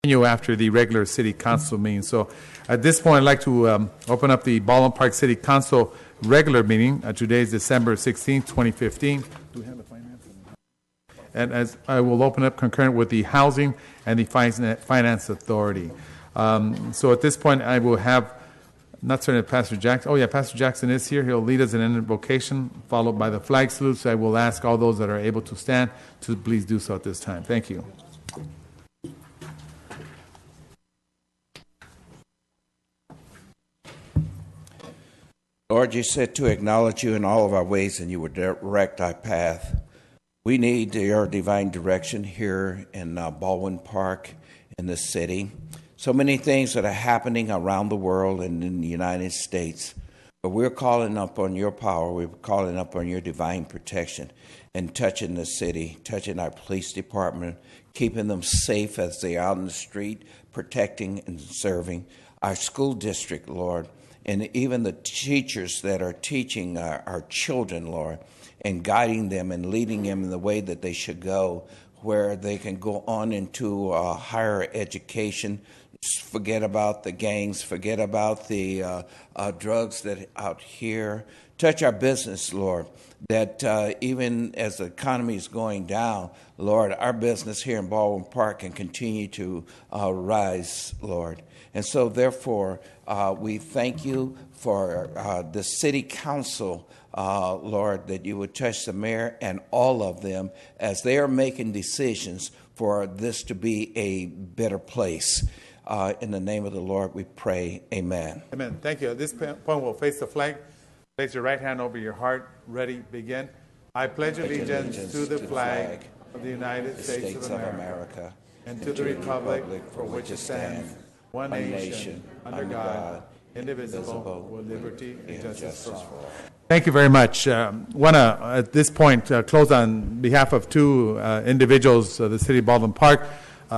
continue after the regular city council meeting. So at this point, I'd like to open up the Baldwin Park City Council regular meeting. Today is December 16th, 2015. Do we have the finance? And as I will open up concurrent with the Housing and the Finance Authority. So at this point, I will have, not certain if Pastor Jackson, oh yeah, Pastor Jackson is here. He'll lead us in an invocation, followed by the flag salute. So I will ask all those that are able to stand to please do so at this time. Thank you. Lord, you said to acknowledge you in all of our ways and you would direct our path. We need your divine direction here in Baldwin Park in the city. So many things that are happening around the world and in the United States. But we're calling up on your power. We're calling up on your divine protection and touching the city, touching our police department, keeping them safe as they're out in the street, protecting and serving our school district, Lord. And even the teachers that are teaching our children, Lord, and guiding them and leading them in the way that they should go, where they can go on into higher education. Forget about the gangs, forget about the drugs that out here. Touch our business, Lord, that even as the economy is going down, Lord, our business here in Baldwin Park can continue to rise, Lord. And so, therefore, we thank you for the city council, Lord, that you would touch the mayor and all of them as they are making decisions for this to be a better place. In the name of the Lord, we pray. Amen. Amen. Thank you. At this point, we'll face the flag. Place your right hand over your heart. Ready, begin. I pledge allegiance to the flag of the United States of America and to the republic for which it stands, one nation, under God, indivisible, with liberty and justice for all. Thank you very much. Want to, at this point, close on behalf of two individuals, the city of Baldwin Park.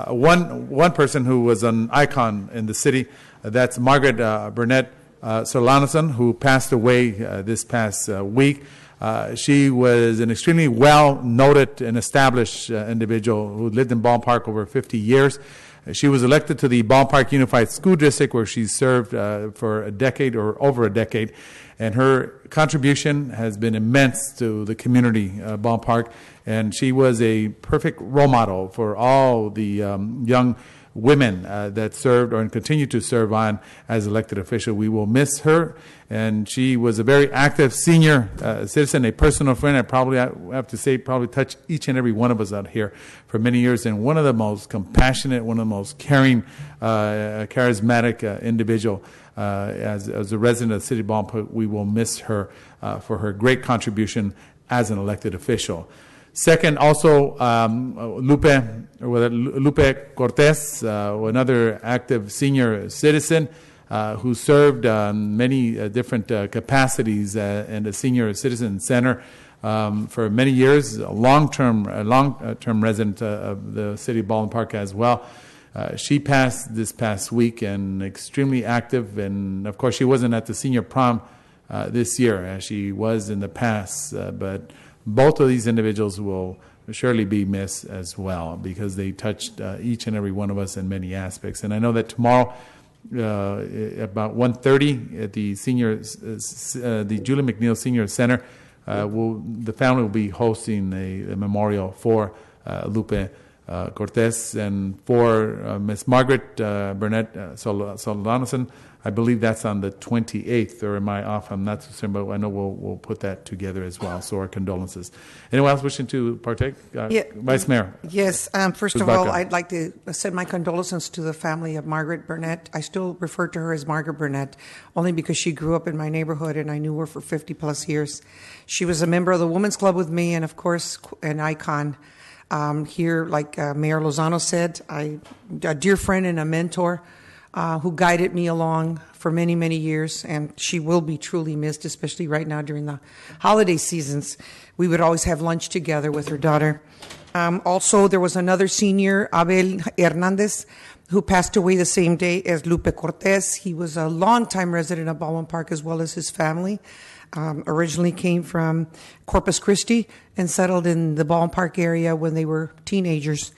One person who was an icon in the city, that's Margaret Burnett Solanason, who passed away this past week. She was an extremely well-noted and established individual who lived in Baldwin Park over 50 years. She was elected to the Baldwin Park Unified School District, where she served for a decade or over a decade. And her contribution has been immense to the community, Baldwin Park. And she was a perfect role model for all the young women that served or continue to serve on as elected official. We will miss her. And she was a very active senior citizen, a personal friend. I probably have to say, probably touched each and every one of us out here for many years. And one of the most compassionate, one of the most caring, charismatic individual. As a resident of the city of Baldwin Park, we will miss her for her great contribution as an elected official. Second, also Lupe Cortez, another active senior citizen who served on many different capacities in the Senior Citizen Center for many years, a long-term resident of the city of Baldwin Park as well. She passed this past week and extremely active, and of course she wasn't at the senior prom this year as she was in the past, but both of these individuals will surely be missed as well because they touched each and every one of us in many aspects. And I know that tomorrow about 1:30 at the the Julie McNeil Senior Center, the family will be hosting a memorial for Lupe Cortez and for Miss Margaret Burnett Solanason. I believe that's on the 28th, or am I off? I'm not so certain, but I know we'll put that together as well. So our condolences. Anyone else wishing to partake? Vice Mayor. Yes. First of all, I'd like to send my condolences to the family of Margaret Burnett. I still refer to her as Margaret Burnett, only because she grew up in my neighborhood and I knew her for 50 plus years. She was a member of the Women's Club with me and, of course, an icon. Here, like Mayor Lozano said, a dear friend and a mentor who guided me along for many, many years, and she will be truly missed, especially right now during the holiday seasons. We would always have lunch together with her daughter. Also, there was another senior, Abel Hernandez, who passed away the same day as Lupe Cortez. He was a longtime resident of Baldwin Park as well as his family. Originally came from Corpus Christi and settled in the Baldwin Park area when they were teenagers.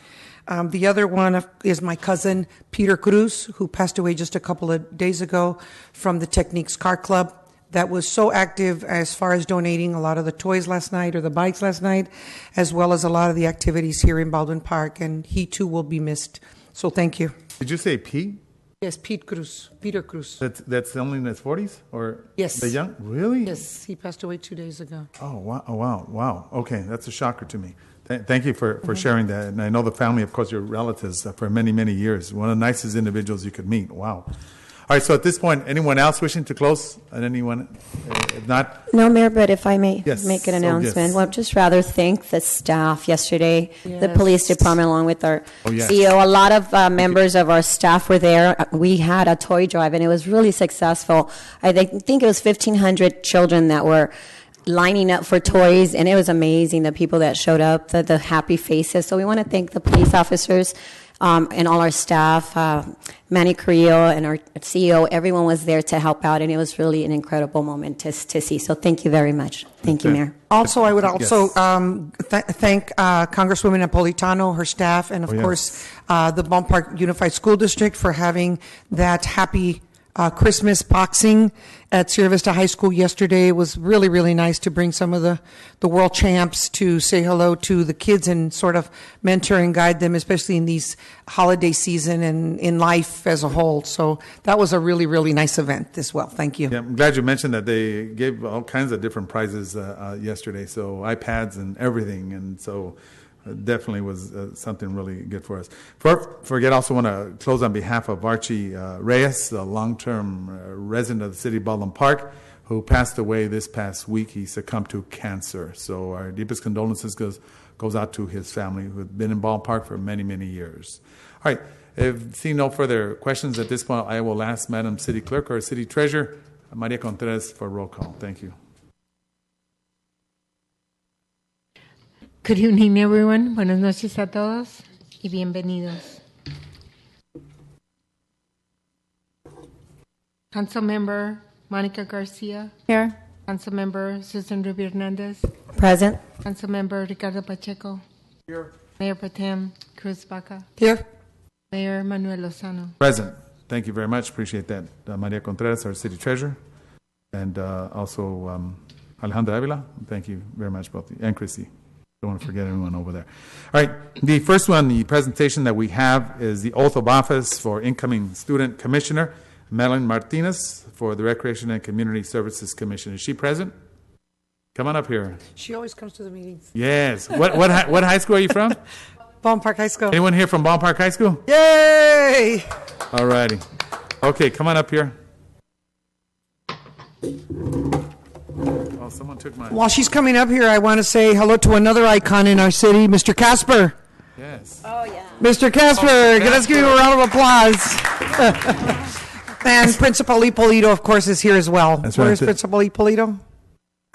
The other one is my cousin, Peter Cruz, who passed away just a couple of days ago from the Techniques Car Club. That was so active as far as donating a lot of the toys last night or the bikes last night, as well as a lot of the activities here in Baldwin Park, and he too will be missed. So thank you. Did you say Pete? Yes, Peter Cruz. That's only in his 40s? Or Yes. The young? Really? Yes, he passed away 2 days ago. Oh, wow. Okay, that's a shocker to me. Thank you for sharing that. And I know the family, of course, your relatives for many, many years. One of the nicest individuals you could meet. Wow. All right, so at this point, anyone else wishing to close? And anyone, if not? No, Mayor, but if I may Yes. make an Oh, announcement. yes. Well, I'd just rather thank the staff yesterday, the Yes. police department, along with our Oh, yes. CEO. A lot of members of our staff were there. We had a toy drive, and it was really successful. I think it was 1,500 children that were lining up for toys, and it was amazing, the people that showed up, the happy faces. So we want to thank the police officers and all our staff, Manny Carrillo and our CEO. Everyone was there to help out, and it was really an incredible moment to see. So thank you very much. Thank you, Mayor. Also, I would also Yes. thank Congresswoman Napolitano, her staff, and of yes. course the Baldwin Park Unified School District for having that happy Christmas boxing at Sierra Vista High School yesterday. It was really, really nice to bring some of the world champs to say hello to the kids and sort of mentor and guide them, especially in these holiday season and in life as a whole. So that was a really, really nice event as well. Thank you. Yeah, I'm glad you mentioned that they gave all kinds of different prizes yesterday, so iPads and everything, and so definitely was something really good for us. Forget, also want to close on behalf of Archie Reyes, a long-term resident of the city of Baldwin Park, who passed away this past week. He succumbed to cancer. So our deepest condolences goes out to his family, who had been in Baldwin Park for many, many years. All right, if seeing no further questions at this point, I will ask Madam City Clerk or City Treasurer, Maria Contreras, for roll call. Thank you. Good evening, everyone. Buenas noches a todos y bienvenidos. Councilmember Monica Garcia. Here. Councilmember Susan Rubio Hernandez. Present. Councilmember Ricardo Pacheco. Here. Mayor Protem Cruz Baca. Here. Mayor Manuel Lozano. Present. Thank you very much. Appreciate that. Maria Contreras, our City Treasurer, and also Alejandra Avila. Thank you very much, both, and Chrissy. Don't want to forget anyone over there. All right, the first one, the presentation that we have is the oath of office for incoming student commissioner, Madeline Martinez, for the Recreation and Community Services Commission. Is she present? Come on up here. She always comes to the meetings. Yes. What high school are you from? Baldwin Park High School. Anyone here from Baldwin Park High School? Yay! All righty. Okay, come on up here. Oh, someone took my... While she's coming up here, I want to say hello to another icon in our city, Mr. Casper. Yes. Mr. Casper, let's give you a round of applause. And Principal Ippolito, of course, is here as well. That's right. Where's Principal Ippolito?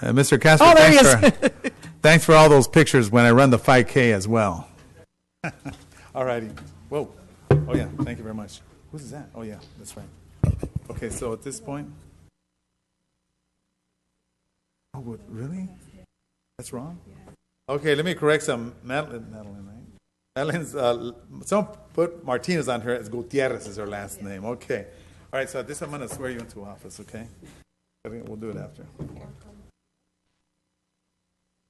Mr. Casper, Oh, there he is. thanks for all those pictures when I run the 5K as well. All righty. Whoa. Oh, yeah. Thank you very much. Who's that? Oh, yeah. That's right. Okay, so at this point... Oh, what, really? That's wrong? Okay, let me correct some. Madeline, right? Madeline's, someone put Martinez on her as Gutierrez is her last name. Okay. All right, so at this I'm going to swear you into office, okay? We'll do it after.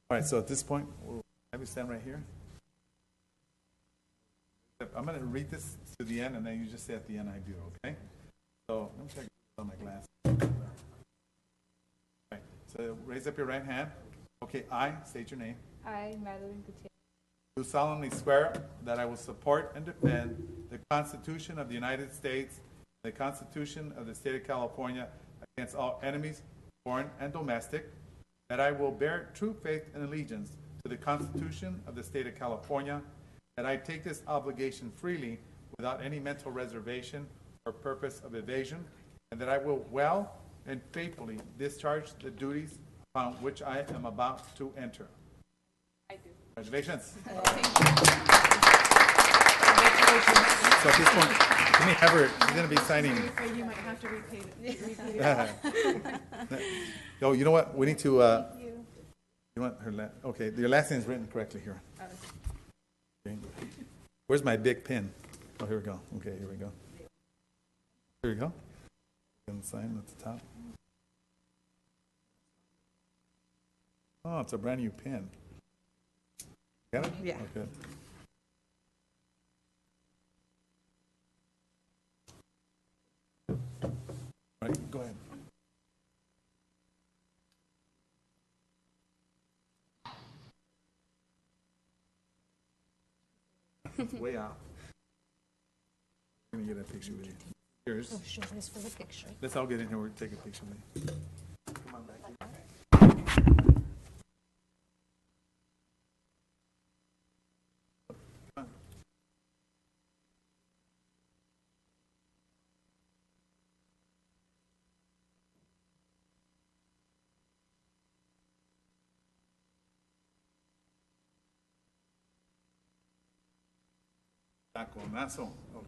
All right, so at this point, we'll have you stand right here. I'm going to read this to the end, and then you just say at the end I do, okay? So let me check on my glasses. All right, so raise up your right hand. Okay, I state your name. I, Madeline Gutierrez, Do solemnly swear that I will support and defend the Constitution of the United States, the Constitution of the State of California against all enemies, foreign and domestic, that I will bear true faith and allegiance to the Constitution of the State of California, that I take this obligation freely without any mental reservation or purpose of evasion, and that I will well and faithfully discharge the duties upon which I am about to enter. I do. Congratulations. Thank you. So at this point, let me have her, she's going to be signing. You might have to repeat it. Oh, you know what? We need to, you want her, okay, your last name is written correctly here. Okay. Where's my big pin? Oh, here we go. Okay, here we go. Here we go. And sign at the top. Oh, it's a brand new pin. Got it? Yeah. Okay. Right, go ahead. It's way out. I'm going to get a picture with you. Here's. Oh, sure, this for the picture. Let's all get in here. We'll take a picture with you. Come on back here. Come on. Taconazo. Okay.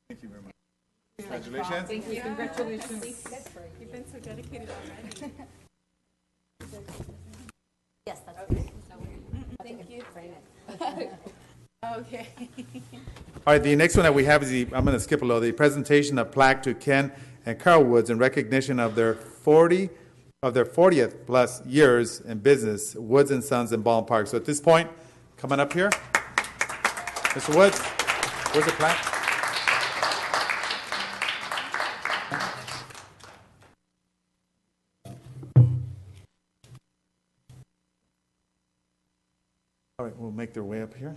Thank you very much. Congratulations. Thank you. Congratulations. You've been so dedicated already. Yes, that's Okay. Thank you. Okay. All right, the next one that we have is I'm going to skip a little, the presentation of plaque to Ken and Carol Woods in recognition of their 40th plus years in business, Woods and Sons in Baldwin Park. So at this point, coming up here, Mr. Woods, where's the plaque? All right, we'll make their way up here.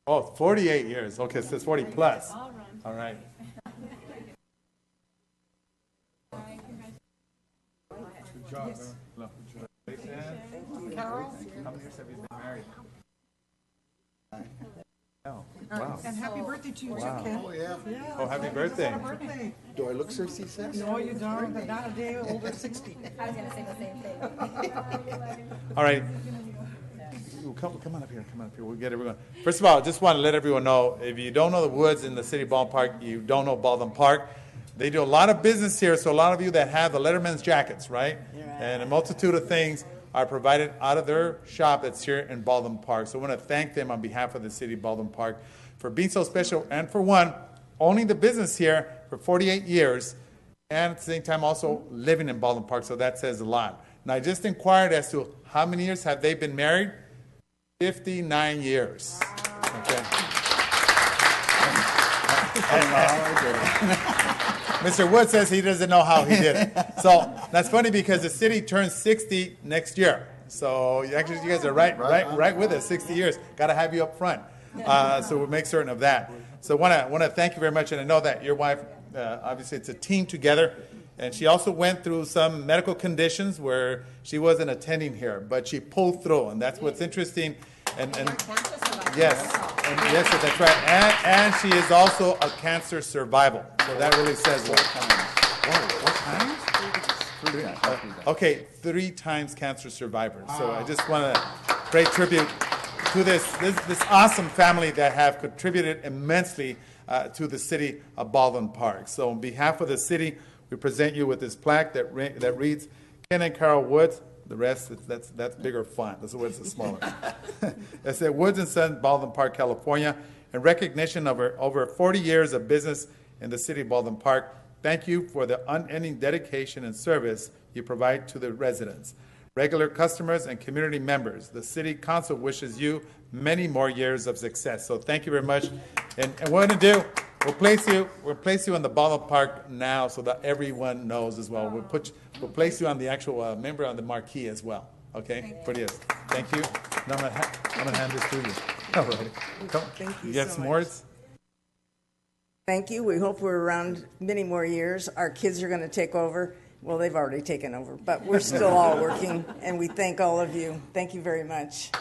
Oh, 48 years. Okay, so it's 40 plus. All right. Good job. Hello. Carol? How many years have you been married? Oh, wow. And happy birthday to you, too, Ken. Oh, yeah. Oh, happy birthday. Birthday. Do I look 66? No, you don't, but not a day older, 60. I was going to say the same thing. All right. Ooh, come on up here. Come on up here. We'll get everyone. First of all, I just want to let everyone know, if you don't know the Woods in the city of Baldwin Park, you don't know Baldwin Park. They do a lot of business here, so a lot of you that have the Letterman's jackets, right? And a multitude of things are provided out of their shop that's here in Baldwin Park. So I want to thank them on behalf of the city of Baldwin Park for being so special, and for one, owning the business here for 48 years, and at the same time also living in Baldwin Park, so that says a lot. Now, I just inquired as to how many years have they been married? 59 years. Okay. Mr. Wood says he doesn't know how he did it. So that's funny because the city turns 60 next year. So actually, you guys are right with us. 60 years. Got to have you up front. So we'll make certain of that. So I want to thank you very much, and I know that your wife, obviously, it's a team together. And she also went through some medical conditions where she wasn't attending here, but she pulled through, and that's what's interesting. And yes, that's right. And she is also a cancer survivor, so that really says what. What times? Okay, 3 times cancer survivor. So I just want to pay tribute to this awesome family that have contributed immensely to the city of Baldwin Park. So on behalf of the city, we present you with this plaque that reads, Ken and Carol Woods. The rest, that's bigger font. That's the words are smaller. It said, Woods and Sons, Baldwin Park, California, in recognition of over 40 years of business in the city of Baldwin Park. Thank you for the unending dedication and service you provide to the residents, regular customers, and community members. The city council wishes you many more years of success. So thank you very much. And what we're going to do, we'll place you in the Baldwin Park now so that everyone knows as well. We'll place you on the actual member on the marquee as well. Okay? Pretty is. Thank you. Now I'm going to hand this to you. All right. Come. Thank you got so some much. words? Thank you. We hope we're around many more years. Our kids are going to take over. Well, they've already taken over, but we're still all working, and we thank all of you. Thank you very much.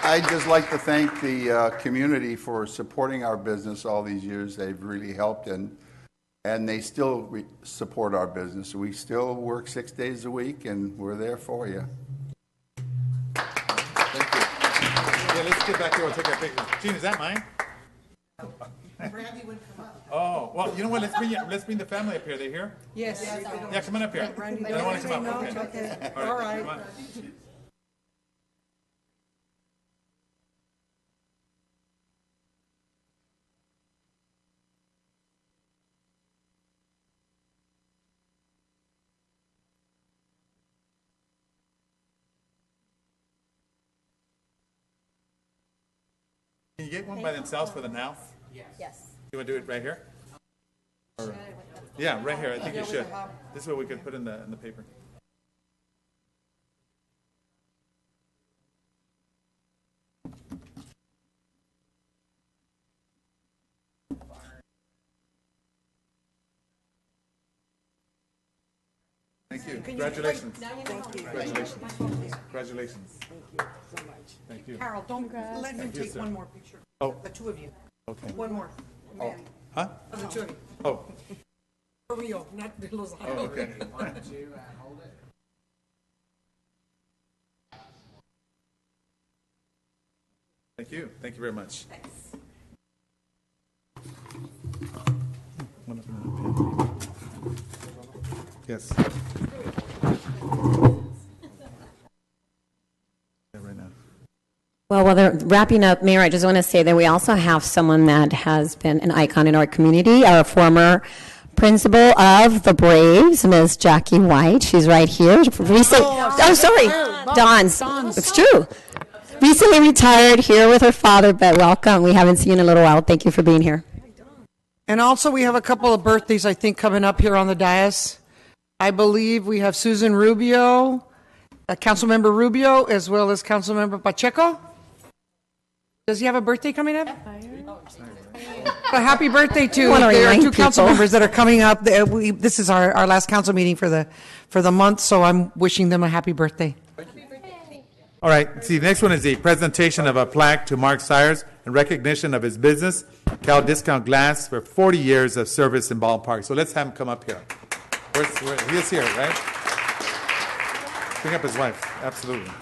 I'd just like to thank the community for supporting our business all these years. They've really helped, and and they still support our business. We still work 6 days a week, and we're there for you. Thank you. Yeah, let's get back here. We'll take a picture. Gene, is that mine? Oh, well, you know what? Let's bring the family up here. They here? Yes. Yeah, come on up here. I don't want to come up. Okay. All right. Come on. Can you get one by themselves for the now? Yes. You want to do it right here? Or, yeah, right here. I think you should. This is what we could put in the paper. Thank you. Congratulations. Congratulations. Congratulations. Thank you so much. Thank you. Carol, don't let him take sir. one more picture. Oh. The two of you. Okay. One more. Oh. Huh? Of the two of you. Oh. For real, not the Lozano. Oh, okay. 1, 2, and hold it. Thank you. Thank you very much. Thanks. Yes. Yeah, right now. Well, while they're wrapping up, Mayor, I just want to say that we also have someone that has been an icon in our community, our former principal of the Braves, Ms. Jackie White. She's right here. Dawn's. It's true. Recently retired, here with her father, but welcome. We haven't seen you in a little while. Thank you for being here. And also, we have a couple of birthdays, I think, coming up here on the dais. I believe we have Susan Rubio, Councilmember Rubio, as well as Councilmember Pacheco. Does he have a birthday coming up? A happy birthday to there are two council members that are coming up. This is our last council meeting for the month, so I'm wishing them a happy birthday. All right. See, the next one is a presentation of a plaque to Mark Sires in recognition of his business, Cal Discount Glass, for 40 years of service in Ballpark. So let's have him come up here. He is here, right? Bring up his wife. Absolutely.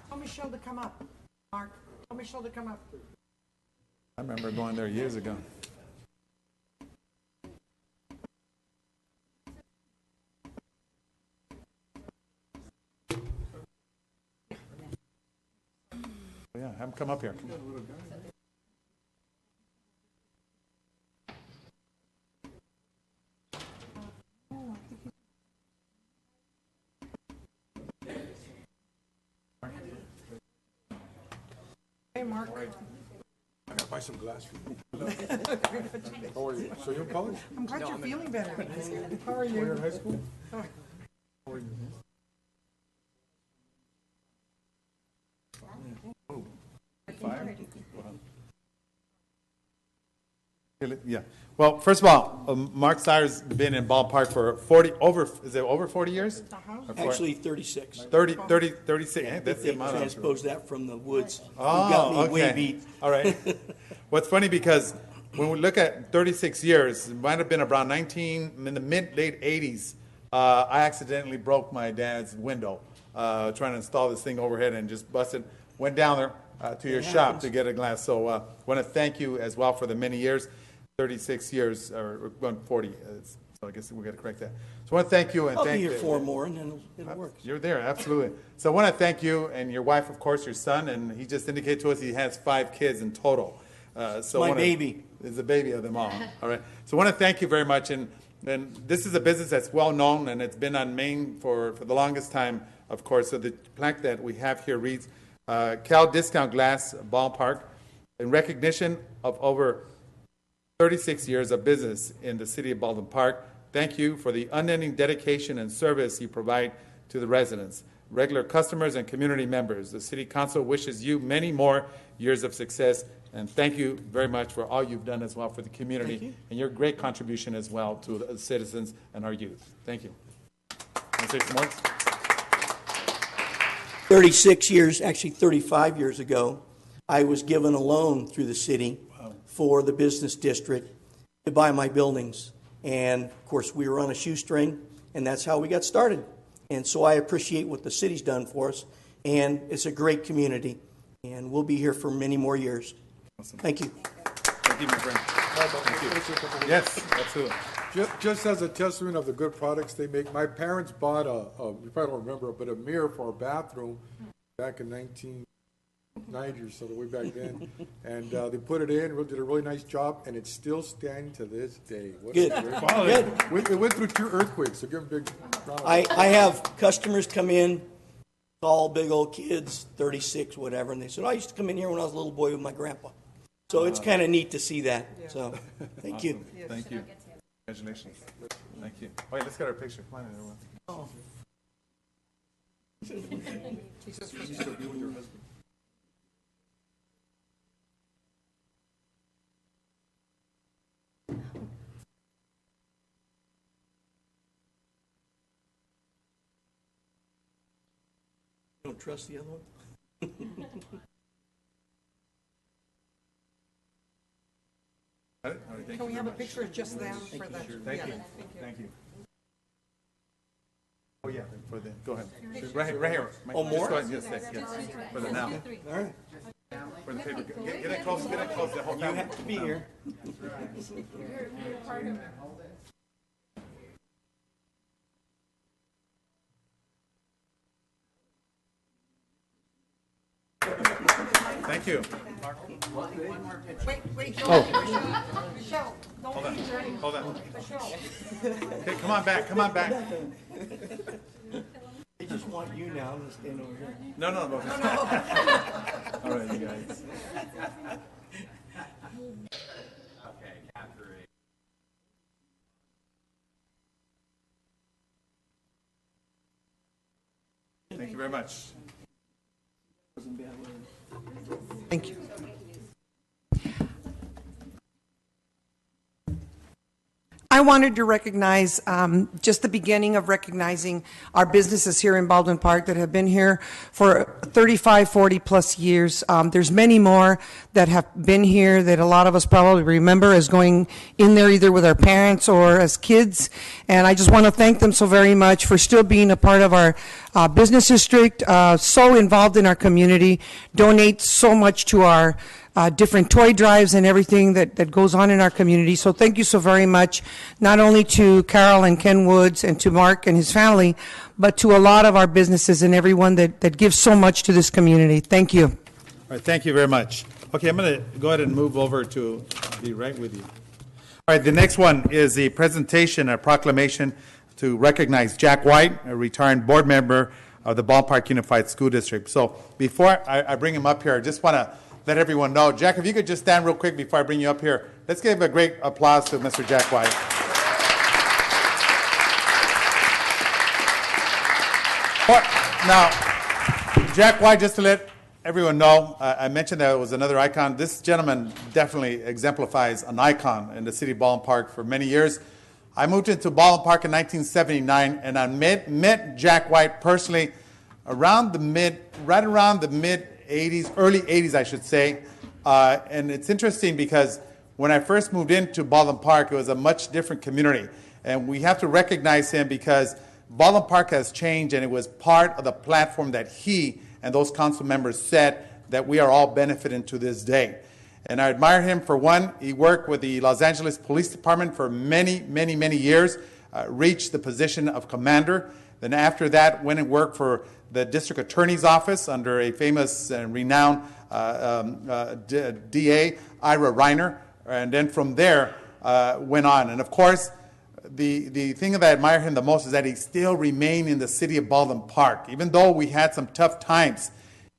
Tell Michelle to come up. Mark, tell Michelle to come up. I remember going there years ago. Yeah, have him come up here. Hey, Mark. I gotta buy some glass for you. How are you? So you're in college? I'm glad you're feeling better. How are You're you? in high school? How are you? Yeah. Well, first of all, Mark Sires has been in Ballpark for over 40 years? Actually, 36. 36. Hey, that's the They amount. transposed that from the woods. Oh, You got me okay. way beat. All right. Well, it's funny because when we look at 36 years, it might have been around in the late 80s, I accidentally broke my dad's window trying to install this thing overhead and just busted. Went down there to your shop to get a glass. So I want to thank you as well for the many years. 36 years, or 40. So I guess we're going to correct that. So I want to thank you and I'll thank be here you. 4 more, and then it'll work. You're there, absolutely. So I want to thank you and your wife, of course, your son, and he just indicated to us he has 5 kids in total. So My baby. Is the baby of them all. All right. So I want to thank you very much. And this is a business that's well known, and it's been on Main for the longest time, of course. So the plaque that we have here reads, Cal Discount Glass Ballpark, in recognition of over 36 years of business in the city of Baldwin Park. Thank you for the unending dedication and service you provide to the residents, regular customers, and community members. The City Council wishes you many more years of success, and thank you very much for all you've done as well for the community and your great contribution as well to the citizens and our youth. Thank you. Want to say some words? 36 years, actually 35 years ago, I was given a loan through the city for the business district to buy my buildings. And, of course, we were on a shoestring, and that's how we got started. And so I appreciate what the city's done for us, and it's a great community, and we'll be here for many more years. Awesome. Thank you. Thank you, my friend. Thank you. Yes, absolutely. Just as a testament of the good products they make, my parents bought you probably don't remember, but a mirror for our bathroom back in 1990 or so, the way back then. And they put it in, did a really nice job, and it's still standing to this day. Good. It went through 2 earthquakes, so give them a big round of applause. I have customers come in, tall, big old kids, 36, whatever, and they said, I used to come in here when I was a little boy with my grandpa. So it's kind of neat to see that. So thank Awesome. you. Thank you. Congratulations. Thank you. Wait, let's get our picture. Come on, everyone. Oh. Don't trust the other one? All right, thank Can we you have a very much. picture of just them for the? Thank yeah, you. thank you. Thank you. Oh, yeah, for the, go ahead. Right here. Oh, more? Just go ahead, yes. For the now. All right. For the paper. Get it close, the whole You time. have to be here. Thank you. Wait, Oh. Michelle, don't Hold on, leave Journey. hold on. Michelle. Okay, come on back. They just want you now to stand over here. No. All right, you guys. Thank you very much. Thank you. I wanted to recognize just the beginning of recognizing our businesses here in Baldwin Park that have been here for 35, 40 plus years. There's many more that have been here that a lot of us probably remember as going in there either with our parents or as kids. And I just want to thank them so very much for still being a part of our business district, so involved in our community, donate so much to our different toy drives and everything that goes on in our community. So thank you so very much, not only to Carol and Ken Woods and to Mark and his family, but to a lot of our businesses and everyone that gives so much to this community. Thank you. All right, thank you very much. Okay, I'm going to go ahead and move over to be right with you. All right, the next one is the presentation, a proclamation to recognize Jack White, a retired board member of the Ballpark Unified School District. So before I bring him up here, I just want to let everyone know. Jack, if you could just stand real quick before I bring you up here. Let's give a great applause to Mr. Jack White. Now, Jack White, just to let everyone know, I mentioned that it was another icon. This gentleman definitely exemplifies an icon in the city of Baldwin Park for many years. I moved into Baldwin Park in 1979, and I met Jack White personally right around the mid 80s, early 80s, I should say. And it's interesting because when I first moved into Baldwin Park, it was a much different community. And we have to recognize him because Baldwin Park has changed, and it was part of the platform that he and those council members set that we are all benefiting to this day. And I admire him for one. He worked with the Los Angeles Police Department for many, many, many years, reached the position of commander. Then after that, went and worked for the district attorney's office under a famous and renowned DA, Ira Reiner. And then from there, went on. And of course, the thing that I admire him the most is that he still remained in the city of Baldwin Park. Even though we had some tough times,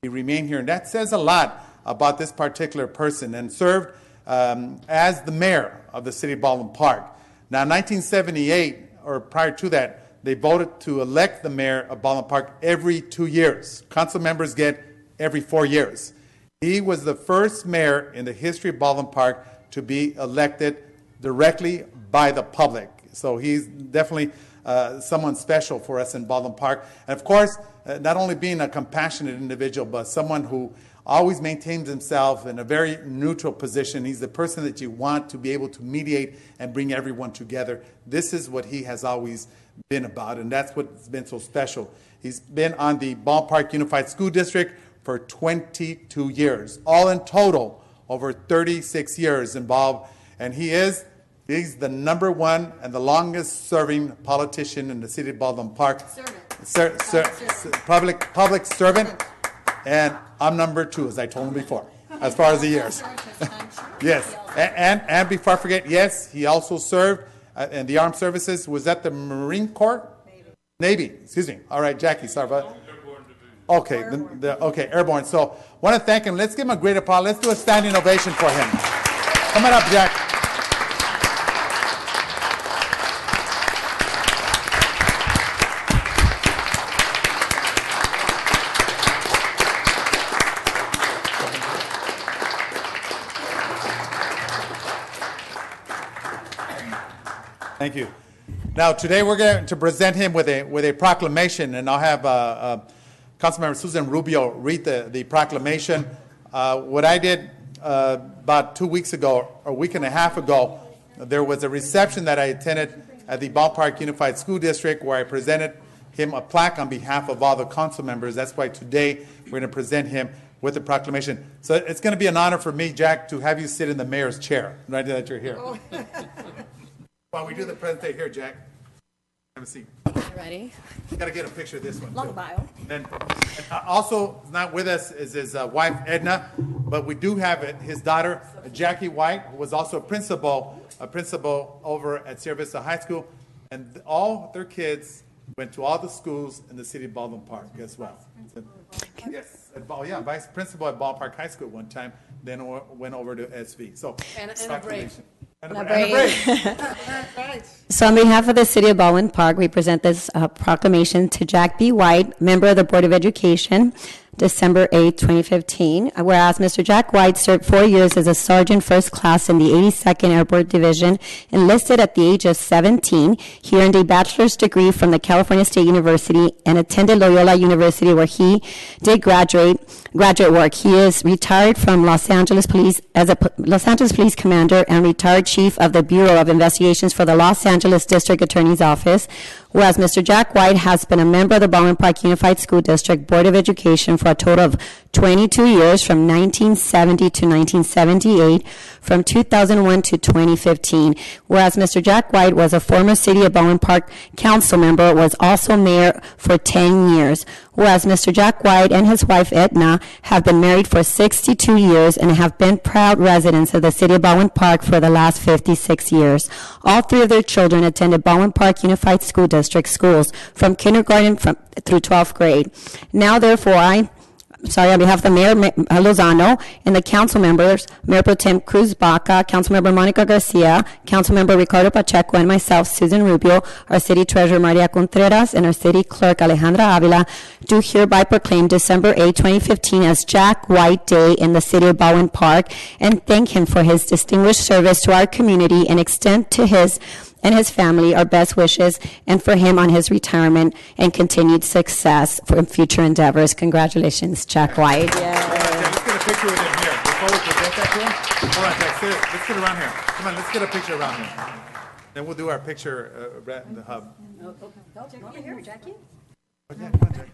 he remained here. And that says a lot about this particular person, and served as the mayor of the city of Baldwin Park. Now, in 1978, or prior to that, they voted to elect the mayor of Baldwin Park every 2 years. Council members get every 4 years. He was the first mayor in the history of Baldwin Park to be elected directly by the public. So he's definitely someone special for us in Baldwin Park. And of course, not only being a compassionate individual, but someone who always maintains himself in a very neutral position. He's the person that you want to be able to mediate and bring everyone together. This is what he has always been about, and that's what's been so special. He's been on the Ballpark Unified School District for 22 years, all in total over 36 years involved, and he's the number one and the longest serving politician in the city of Baldwin Park. Public servant, and I'm number 2, as I told him before, as far as the years. Yes, and before I forget, yes, he also served in the armed services. Was that the Marine Corps? Navy, excuse me. All right, Jackie, sorry about that. Okay, okay, airborne. So, want to thank him. Let's give him a great applause. Let's do a standing ovation for him. Come on up, Jack. Thank you. Now, today we're going to present him with a proclamation, and I'll have Councilmember Susan Rubio read the proclamation. What I did about 2 weeks ago, or a week and a half ago, there was a reception that I attended at the Ballpark Unified School District where I presented him a plaque on behalf of all the council members. That's why today we're going to present him with the proclamation. So it's going to be an honor for me, Jack, to have you sit in the mayor's chair, right that you're here. While we do the presentation here, Jack, have a seat. Ready? You got to get a picture of this one. Long too. bio. And also not with us is his wife, Edna, but we do have his daughter, Jackie White, who was also a principal over at Sierra Vista High School, and all their kids went to all the schools in the city of Baldwin Park. Guess what? Yes, vice principal at Ballpark High School at one time, then went over to SV. So, and a break. And a break. So on behalf of the City of Baldwin Park, we present this proclamation to Jack B. White, member of the Board of Education, December 8, 2015. Whereas Mr. Jack White served 4 years as a sergeant first class in the 82nd Airborne Division, enlisted at the age of 17. He earned a bachelor's degree from the California State University and attended Loyola University, where he did graduate work. He is retired from Los Angeles Police as a Los Angeles Police Commander and retired Chief of the Bureau of Investigations for the Los Angeles District Attorney's Office. Whereas Mr. Jack White has been a member of the Baldwin Park Unified School District Board of Education for a total of 22 years, from 1970 to 1978, from 2001 to 2015. Whereas Mr. Jack White was a former City of Baldwin Park council member, was also mayor for 10 years. Whereas Mr. Jack White and his wife Edna have been married for 62 years and have been proud residents of the City of Baldwin Park for the last 56 years. All 3 of their children attended Baldwin Park Unified School District schools from kindergarten through 12th grade. Now, therefore, on behalf of the Mayor Lozano and the council members, Mayor Pro Tem Cruz Baca, Councilmember Monica Garcia, Councilmember Ricardo Pacheco, and myself, Susan Rubio, our City Treasurer Maria Contreras, and our City Clerk Alejandra Avila, do hereby proclaim December 8, 2015 as Jack White Day in the City of Baldwin Park, and thank him for his distinguished service to our community, and extend to his and his family our best wishes, and for him on his retirement and continued success for future endeavors. Congratulations, Jack White. Yeah. Let's get a picture with him here. Before we present that to him, hold on, Jack. Let's get around here. Come on, let's get a picture around here. Then we'll do our picture in the hub. Over here, Jackie. Oh, yeah, come on, Jack.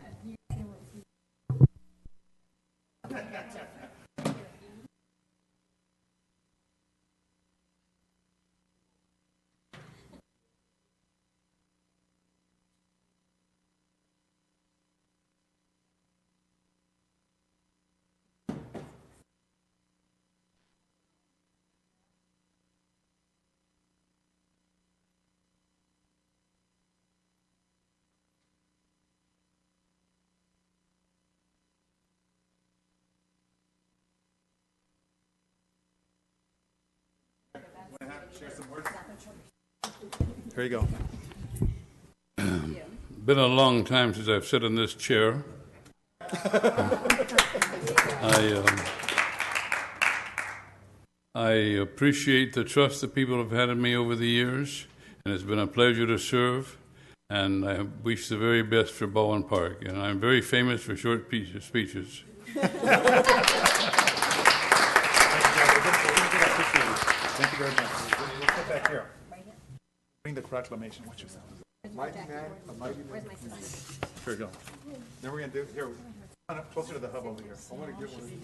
Share some words. Here you go. Been a long time since I've sat in this chair. I appreciate the trust that people have had in me over the years, and it's been a pleasure to serve. and I wish the very best for Baldwin Park. And I'm very famous for short speeches. Thank you very much. We'll sit back here. Bring the proclamation. What's your sound? Mighty man, a mighty man. Here we go. Then we're going to do, here, come on up closer to the hub over here. I want to get one of these.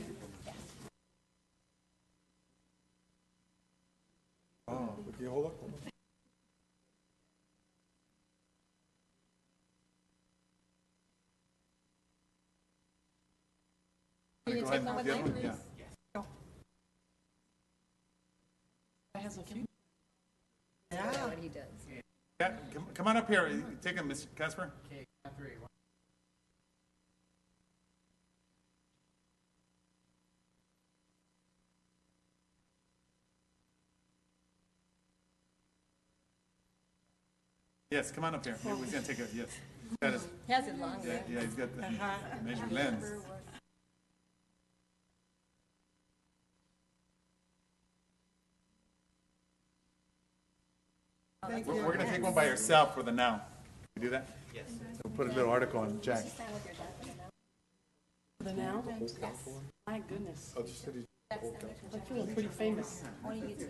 Oh, can you hold up? Go ahead and do the other one. Yeah. Yeah, come on up here. Take him, Mr. Casper. Yes, come on up here. He's going to take it. Yes. Has it long, yeah, he's got the measured lens. We're going to take one by yourself for the now. Can we do that? Yes. So we'll put a little article on Jack. The now? Yes. My goodness. I'll just study. I feel pretty famous. We're going to do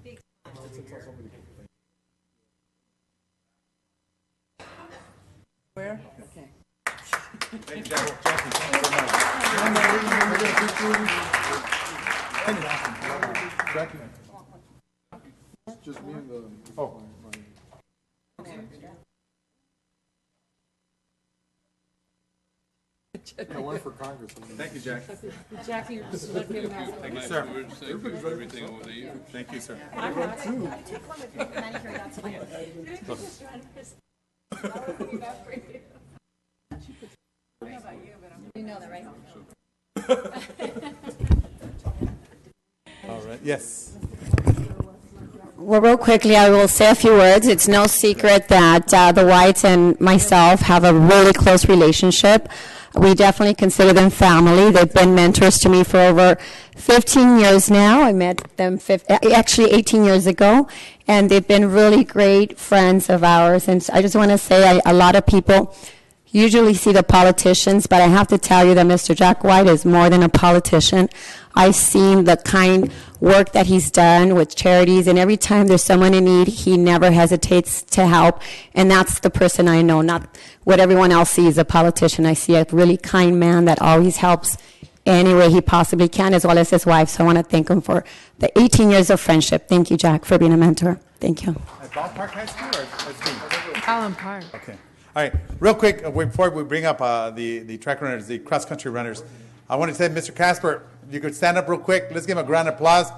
it. Where? Okay. Thank you, Jack. Jackie, thank you very much. Jackie. Just me and the. Oh. I went for Congress. Thank you, Jack. Jackie, just look at that. Thank you, sir. Thank you for everything over the years. Thank you, sir. You know that, right? All right. Yes. Well, real quickly, I will say a few words. It's no secret that the Whites and myself have a really close relationship. We definitely consider them family. They've been mentors to me for over 15 years now. I met them actually 18 years ago, and they've been really great friends of ours. And I just want to say a lot of people usually see the politicians, but I have to tell you that Mr. Jack White is more than a politician. I've seen the kind work that he's done with charities, and every time there's someone in need, he never hesitates to help. And that's the person I know, not what everyone else sees, a politician. I see a really kind man that always helps any way he possibly can, as well as his wife. So I want to thank him for the 18 years of friendship. Thank you, Jack, for being a mentor. Thank you. At Ballpark High School or at Baldwin Park. Okay. All right. Real quick, before we bring up the track runners, the cross-country runners, I want to say, Mr. Casper, if you could stand up real quick. Let's give him a grand applause.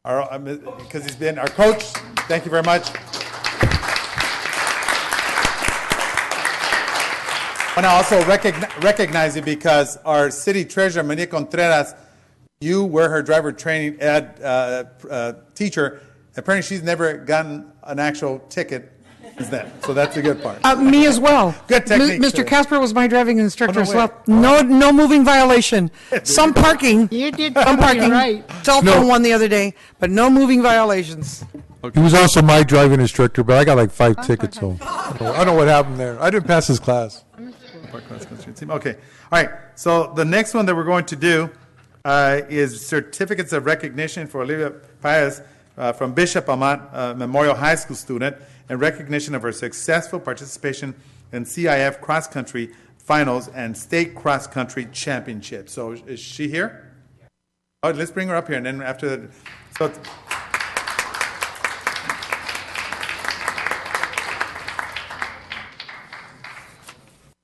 Because he's been our coach. Thank you very much. I want to also recognize you because our city treasurer, Maria Contreras, you were her driver training teacher. Apparently, she's never gotten an actual ticket since then. So that's the good part. Me as well. Good technique. Mr. Casper was my driving instructor no as well. No moving violation. Some parking. You did Some parking. right. Cell phone one the other day, but no moving violations. He was also my driving instructor, but I got like 5 tickets, so I don't know what happened there. I didn't pass his class. Okay. All right. So the next one that we're going to do is certificates of recognition for Olivia Paez from Bishop Amat Memorial High School student in recognition of her successful participation in CIF cross-country finals and state cross-country championships. So is she here? Oh, let's bring her up here, and then after that. So.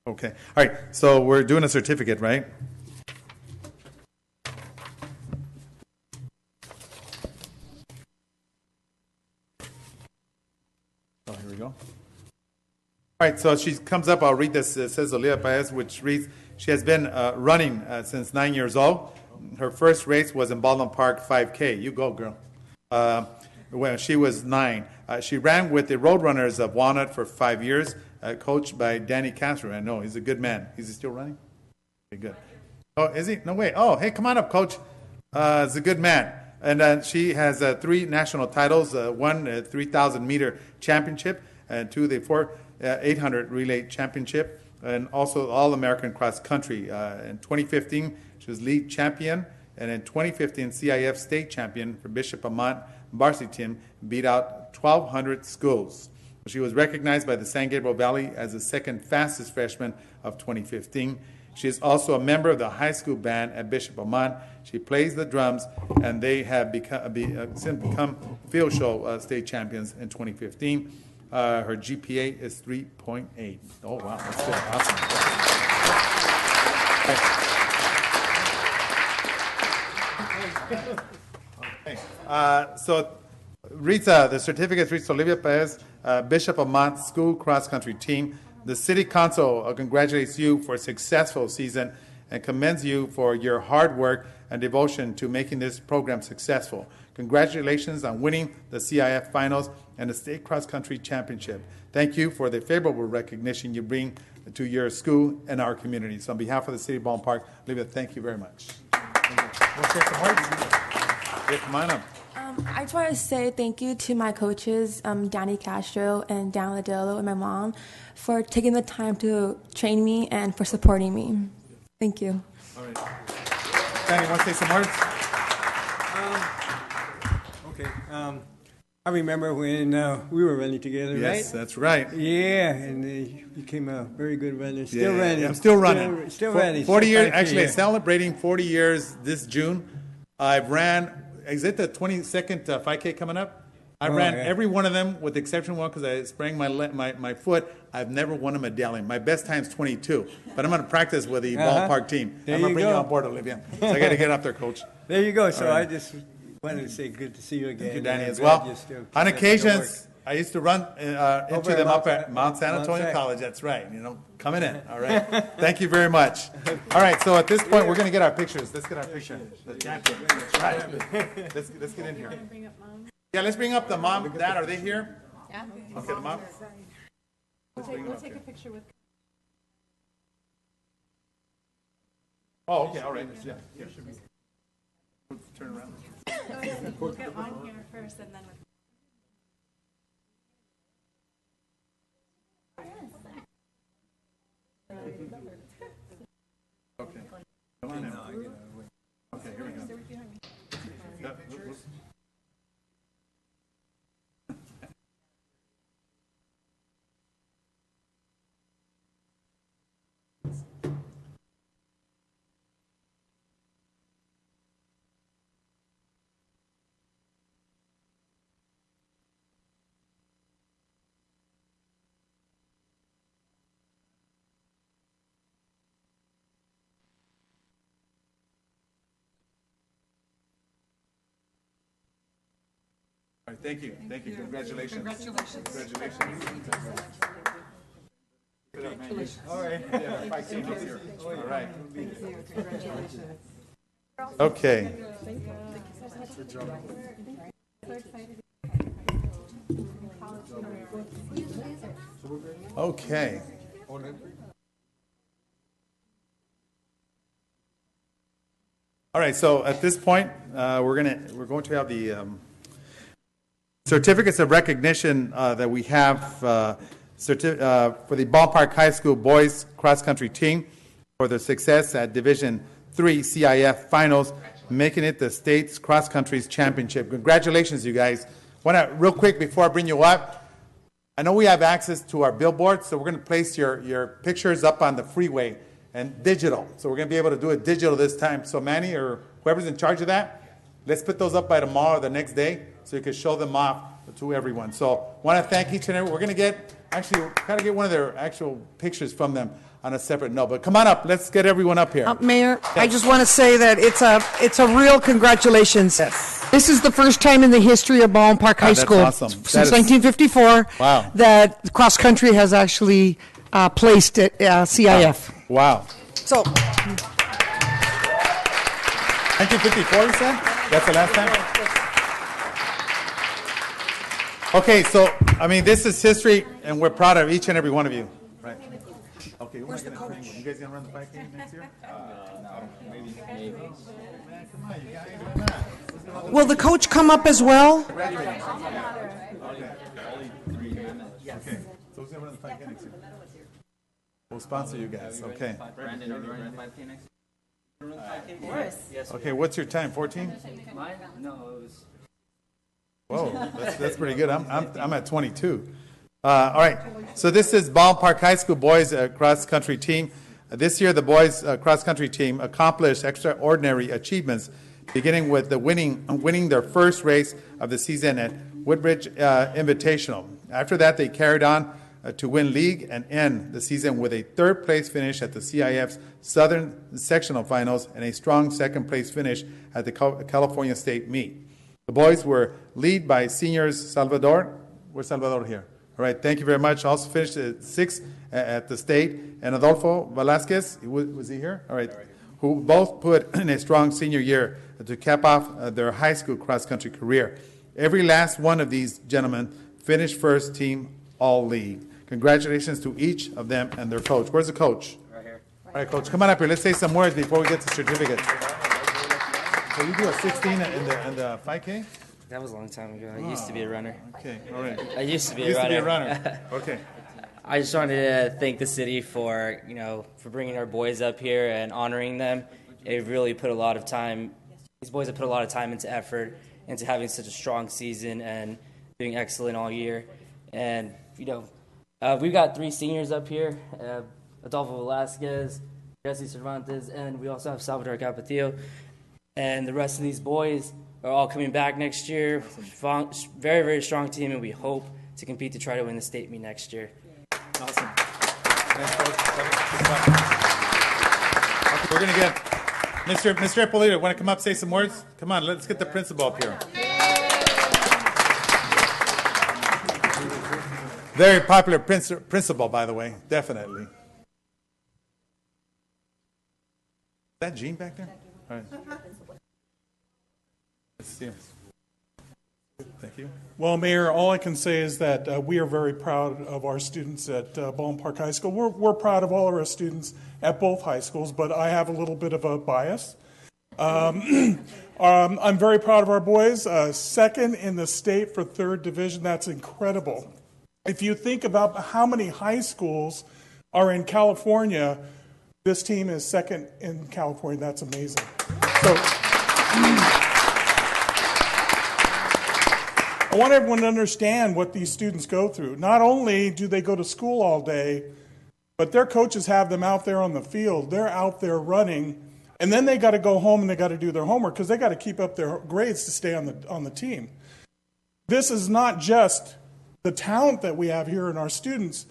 Okay. All right. So we're doing a certificate, right? Oh, here we go. All right. So she comes up. I'll read this. It says Olivia Paez, which reads, she has been running since 9 years old. Her first race was in Baldwin Park 5K. You go, girl. When she was 9. She ran with the Roadrunners of Walnut for 5 years. Coached by Danny Castro. I know, he's a good man. Is he still running? Okay, good. Oh, is he? No way. Oh, hey, come on up, Coach. He's a good man. And she has 3 national titles, one 3,000-meter championship, and 2 the 800 relay championship, and also All-American cross country. In 2015, she was league champion, and in 2015, CIF state champion for Bishop Amat varsity team, beat out 1,200 schools. She was recognized by the San Gabriel Valley as the second fastest freshman of 2015. She is also a member of the high school band at Bishop Amat. She plays the drums, and they have become field show state champions in 2015. Her GPA is 3.8. Oh, wow, that's good. Awesome. Okay. So the certificate reached Olivia Perez, Bishop Amat School Cross Country Team. The City Council congratulates you for a successful season and commends you for your hard work and devotion to making this program successful. Congratulations on winning the CIF Finals and the State Cross Country Championship. Thank you for the favorable recognition you bring to your school and our community. So on behalf of the City of Baldwin Park, Olivia, thank you very much. Come on up. I just want to say thank you to my coaches, Danny Castro and Dan Ladillo, and my mom, for taking the time to train me and for supporting me. Thank you. All right. Danny, want to say some words? Okay. I remember when we were running together, right? Yes, that's right. Yeah, and you became a very good runner. Still running. I'm still running. Still running. 40 years, actually, celebrating 40 years this June. I've ran. Is it the 22nd 5K coming up? I ran every one of them with the exception of one because I sprained my foot. I've never won a medallion. My best time's 22, but I'm going to practice with the ballpark team. I'm going to bring you on board, Olivia. So I got to get up there, Coach. There you go. So I just wanted to say good to see you again. Thank you, Danny, as well. On occasions, I used to run into them up at Mount San Antonio College. That's right. Coming in. All right. Thank you very much. All right. So at this point, we're going to get our pictures. Let's get our picture. The champion. That's right. Let's get in here. Yeah, let's bring up the mom, dad. Are they here? Yeah. Okay, the mom. We'll take a picture with. Oh, okay. All right. Yeah. Turn around. We'll get on here first and then. Okay. Come on in. Okay, here we go. Yeah, All right, thank you. Thank you. Congratulations. Congratulations. All right. Yeah, 5 teams here. All right. Okay. Okay. All right. So at this point, we're going to have the certificates of recognition that we have for the Ballpark High School boys cross country team for their success at Division III CIF Finals, making it the state's cross country championship. Congratulations, you guys. Real quick before I bring you up, I know we have access to our billboards, so we're going to place your pictures up on the freeway and digital. So we're going to be able to do it digital this time. So Manny or whoever's in charge of that, let's put those up by tomorrow or the next day so you can show them off to everyone. So I want to thank each and every. We're going to kind of get one of their actual pictures from them on a separate note. But come on up. Let's get everyone up here. Mayor, yes. I just want to say that it's a real congratulations. Yes. This is the first time in the history of Baldwin Park High School awesome. Since 1954 that cross country has actually placed at CIF. Wow. So 1954, you said? That's the last time? Okay, so, this is history, and we're proud of each and every one of you. Right. Okay, where's the coach? You guys gonna run the 5K next year? No, maybe. Man, come on, you guys, why not? Will the coach come up as well? Okay. Okay, so who's gonna run the 5K next year? We'll sponsor you guys, okay. Brandon, are we running 5K next year? Yes. Okay, what's your time, 14? Mine? No, it was... Whoa, that's pretty good. I'm at 22. All right, so this is Baldwin Park High School boys cross country team. This year, the boys cross country team accomplished extraordinary achievements, beginning with the winning their first race of the season at Woodbridge Invitational. After that, they carried on to win league and end the season with a third place finish at the CIF's Southern Sectional Finals and a strong second place finish at the California State Meet. The boys were led by seniors Salvador. Where's Salvador here? All right, thank you very much. Also finished at 6th at the state. And Adolfo Velasquez, was he here? All right, who both put in a strong senior year to cap off their high school cross-country career. Every last one of these gentlemen finished first team all-league. Congratulations to each of them and their coach. Where's the coach? Right here. All right, coach, come on up here. Let's say some words before we get the certificate. So you do a 16 in the 5K? That was a long time ago. I used to be a runner. Okay, all right. I used to be a runner. Okay. I just wanted to thank the city for, for bringing our boys up here and honoring them. They've really put a lot of time. These boys have put a lot of time into effort, into having such a strong season and doing excellent all year. And, we've got 3 seniors up here, Adolfo Velasquez, Jesse Cervantes, and we also have Salvador Capetillo. And the rest of these boys are all coming back next year. Very, very strong team, and we hope to compete to try to win the state meet next year. Awesome. Thanks, Coach. Okay, we're going to get Mr. Ippolito. Want to come up, say some words? Come on, let's get the principal up here. Very popular principal, by the way, definitely. Is that Jean back there? All right. Let's see him. Thank you. Well, Mayor, all I can say is that we are very proud of our students at Baldwin Park High School. We're proud of all of our students at both high schools, but I have a little bit of a bias. I'm very proud of our boys. Second in the state for 3rd division. That's incredible. If you think about how many high schools are in California, this team is second in California. That's amazing. So I want everyone to understand what these students go through. Not only do they go to school all day, but their coaches have them out there on the field. They're out there running, and then they got to go home and they got to do their homework because they got to keep up their grades to stay on the team. This is not just the talent that we have here in our students,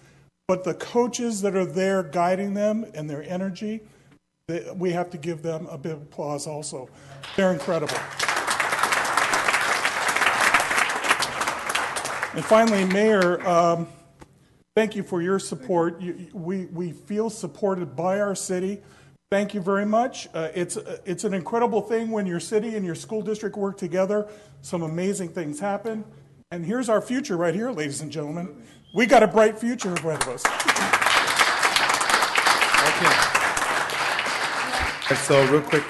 but the coaches that are there guiding them and their energy. We have to give them a bit of applause also. They're incredible. And finally, Mayor, thank you for your support. We feel supported by our city. Thank you very much. It's an incredible thing when your city and your school district work together. Some amazing things happen. And here's our future right here, ladies and gentlemen. We got a bright future in front of us. Okay. So real quick,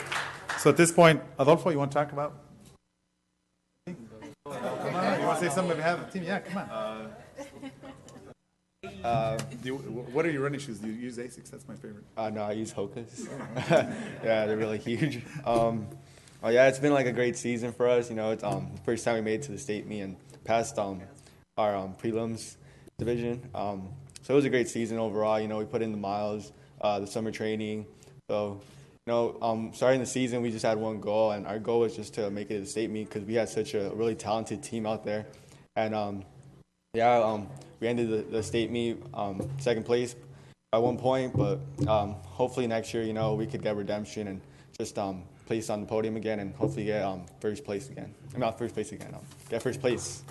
so at this point, Adolfo, you want to talk about? Come on, you want to say something about the team? Yeah, come on. What are your running shoes? Do you use Asics? That's my favorite. No, I use Hoka's. Yeah, they're really huge. Yeah, it's been like a great season for us. It's the first time we made it to the state meet and passed our prelims division. So it was a great season overall. We put in the miles, the summer training. So, starting the season, we just had one goal, and our goal was just to make it to the state meet because we had such a really talented team out there. And we ended the state meet second place at one point, but hopefully next year, we could get redemption and just place on the podium again and hopefully get first place again. Not first place again, get first place.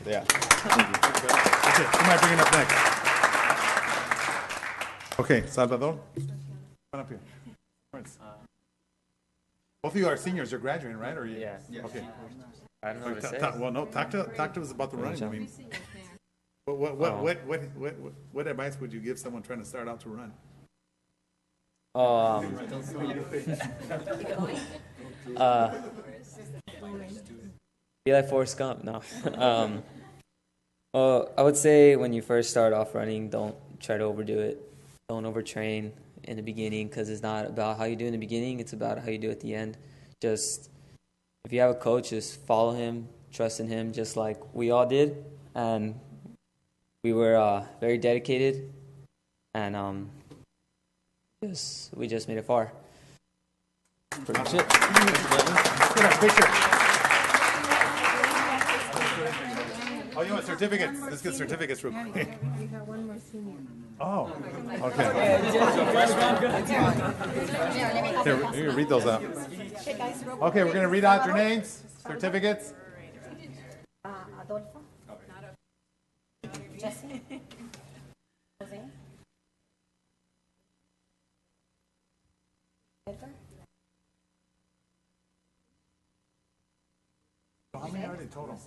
Yeah. Okay, who am I bringing up next? Okay, Salvador, come up here. Both of you are seniors. You're graduating, right? Or you? Yeah. Okay. I don't know what to say. Well, no. Talk to us about the running. I mean, What advice would you give someone trying to start out to run? Be like Forrest Gump. No. Well, I would say when you first start off running, don't try to overdo it. Don't overtrain in the beginning, because it's not about how you do in the beginning. It's about how you do at the end. Just if you have a coach, just follow him, trust in him, just like we all did, and we were very dedicated, and we just made it far. Pretty much it. Let's get a picture. Oh, you want certificates? Let's get certificates real quick. We have one more senior. Oh, okay. Here, read those out. Okay, we're going to read out your names, certificates. Adolfo. Jesse. Jose. Edgar. How many are they total?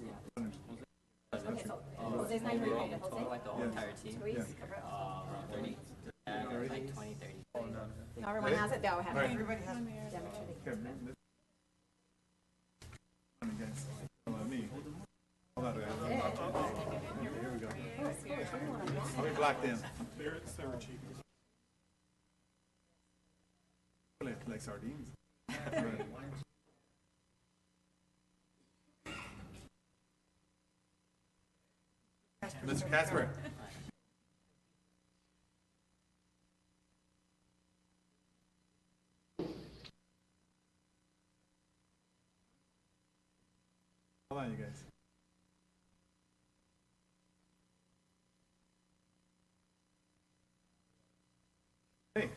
Jose's not here. Total, like the whole entire team. 30. Like 20, 30. Everyone has it. They all have it. Everybody has it. Hold on. Here we go. I'll be blocked in. Like sardines. Mr. Casper. Hold on, you guys. Hey,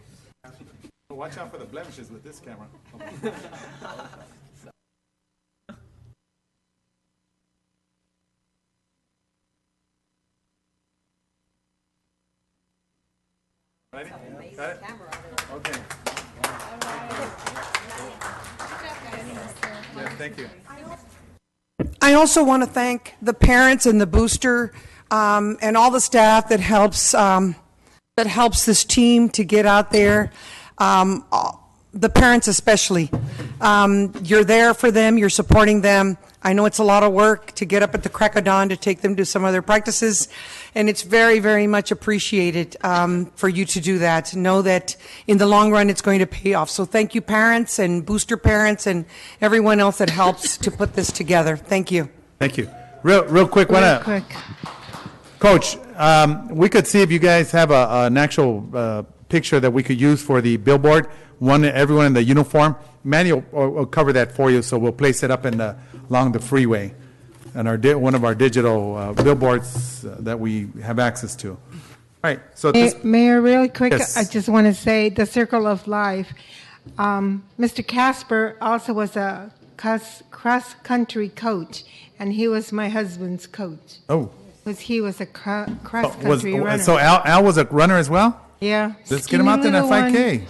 watch out for the blemishes with this camera. Ready? Got it? Okay. Yeah, thank you. I also want to thank the parents and the booster and all the staff that helps this team to get out there. The parents especially. You're there for them. You're supporting them. I know it's a lot of work to get up at the crack of dawn to take them to some of their practices, and it's very, very much appreciated for you to do that. Know that in the long run it's going to pay off. So thank you, parents and booster parents and everyone else that helps to put this together. Thank you. Thank you. Real quick, Coach, we could see if you guys have an actual picture that we could use for the billboard. Everyone in the uniform. Manny will cover that for you, so we'll place it up along the freeway, and one of our digital billboards that we have access to. All right. So, Mayor, really quick, yes. I just want to say the Circle of Life. Mr. Casper also was a cross-country coach, and he was my husband's coach. Oh. Because he was a cross-country runner. So Al was a runner as well? Yeah. Let's get him out there in that 5K.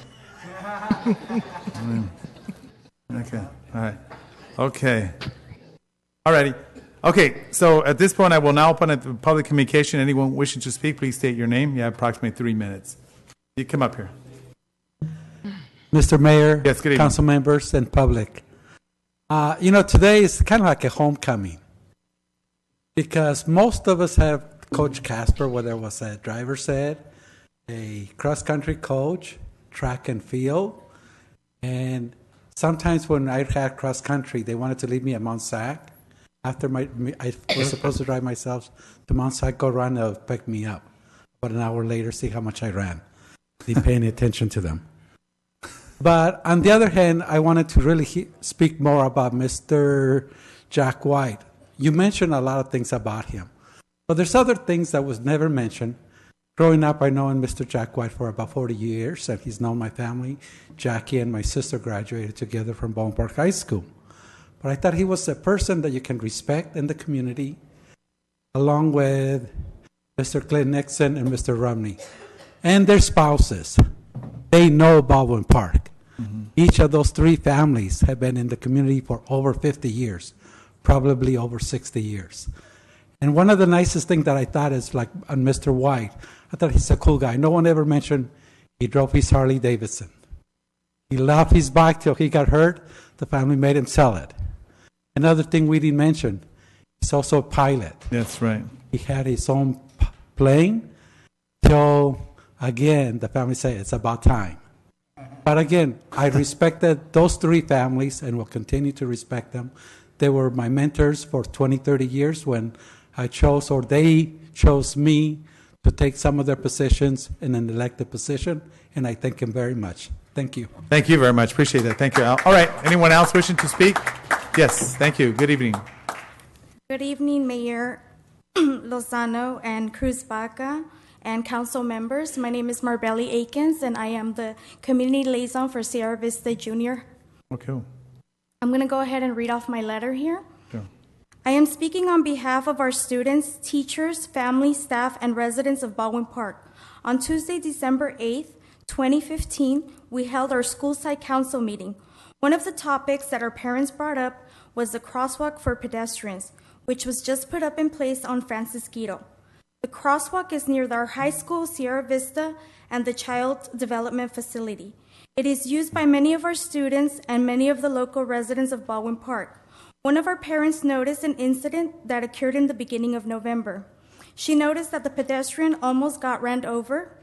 Okay. All right. Okay. All righty. Okay. So at this point, I will now open up the public communication. Anyone wishing to speak, please state your name. You have approximately 3 minutes. You come up here. Mr. Mayor, yes, good evening. council members, and public. Today is kind of like a homecoming because most of us have Coach Casper, whether it was a driver's ed, a cross-country coach, track and field, and sometimes when I had cross-country, they wanted to leave me at Mount Sac. After I was supposed to drive myself to Mount Sac, go run, they'll pick me up. But an hour later, see how much I ran. They paying attention to them. But on the other hand, I wanted to really speak more about Mr. Jack White. You mentioned a lot of things about him. But there's other things that was never mentioned. Growing up, I known Mr. Jack White for about 40 years, and he's known my family. Jackie and my sister graduated together from Baldwin Park High School. But I thought he was a person that you can respect in the community, along with Mr. Clint Nixon and Mr. Romney. And their spouses. They know Baldwin Park. Mm-hmm. Each of those three families have been in the community for over 50 years, probably over 60 years. And one of the nicest things that I thought is like on Mr. White. I thought he's a cool guy. No one ever mentioned he drove his Harley Davidson. He loved his bike till he got hurt. The family made him sell it. Another thing we didn't mention, he's also a pilot. That's right. He had his own plane till, again, the family said it's about time. But again, I respected those three families and will continue to respect them. They were my mentors for 20, 30 years when I chose, or they chose me to take some of their positions in an elected position, and I thank him very much. Thank you. Thank you very much. Appreciate that. Thank you, Al. All right. Anyone else wishing to speak? Yes. Thank you. Good evening. Good evening, Mayor Lozano and Cruz Baca and council members. My name is Marbelli Akins, and I am the community liaison for Sierra Vista Junior. Okay. I'm going to go ahead and read off my letter here. Sure. I am speaking on behalf of our students, teachers, family, staff, and residents of Baldwin Park. On Tuesday, December 8th, 2015, we held our school site council meeting. One of the topics that our parents brought up was the crosswalk for pedestrians, which was just put up in place on Francisquito. The crosswalk is near our high school, Sierra Vista, and the Child Development Facility. It is used by many of our students and many of the local residents of Baldwin Park. One of our parents noticed an incident that occurred in the beginning of November. She noticed that the pedestrian almost got ran over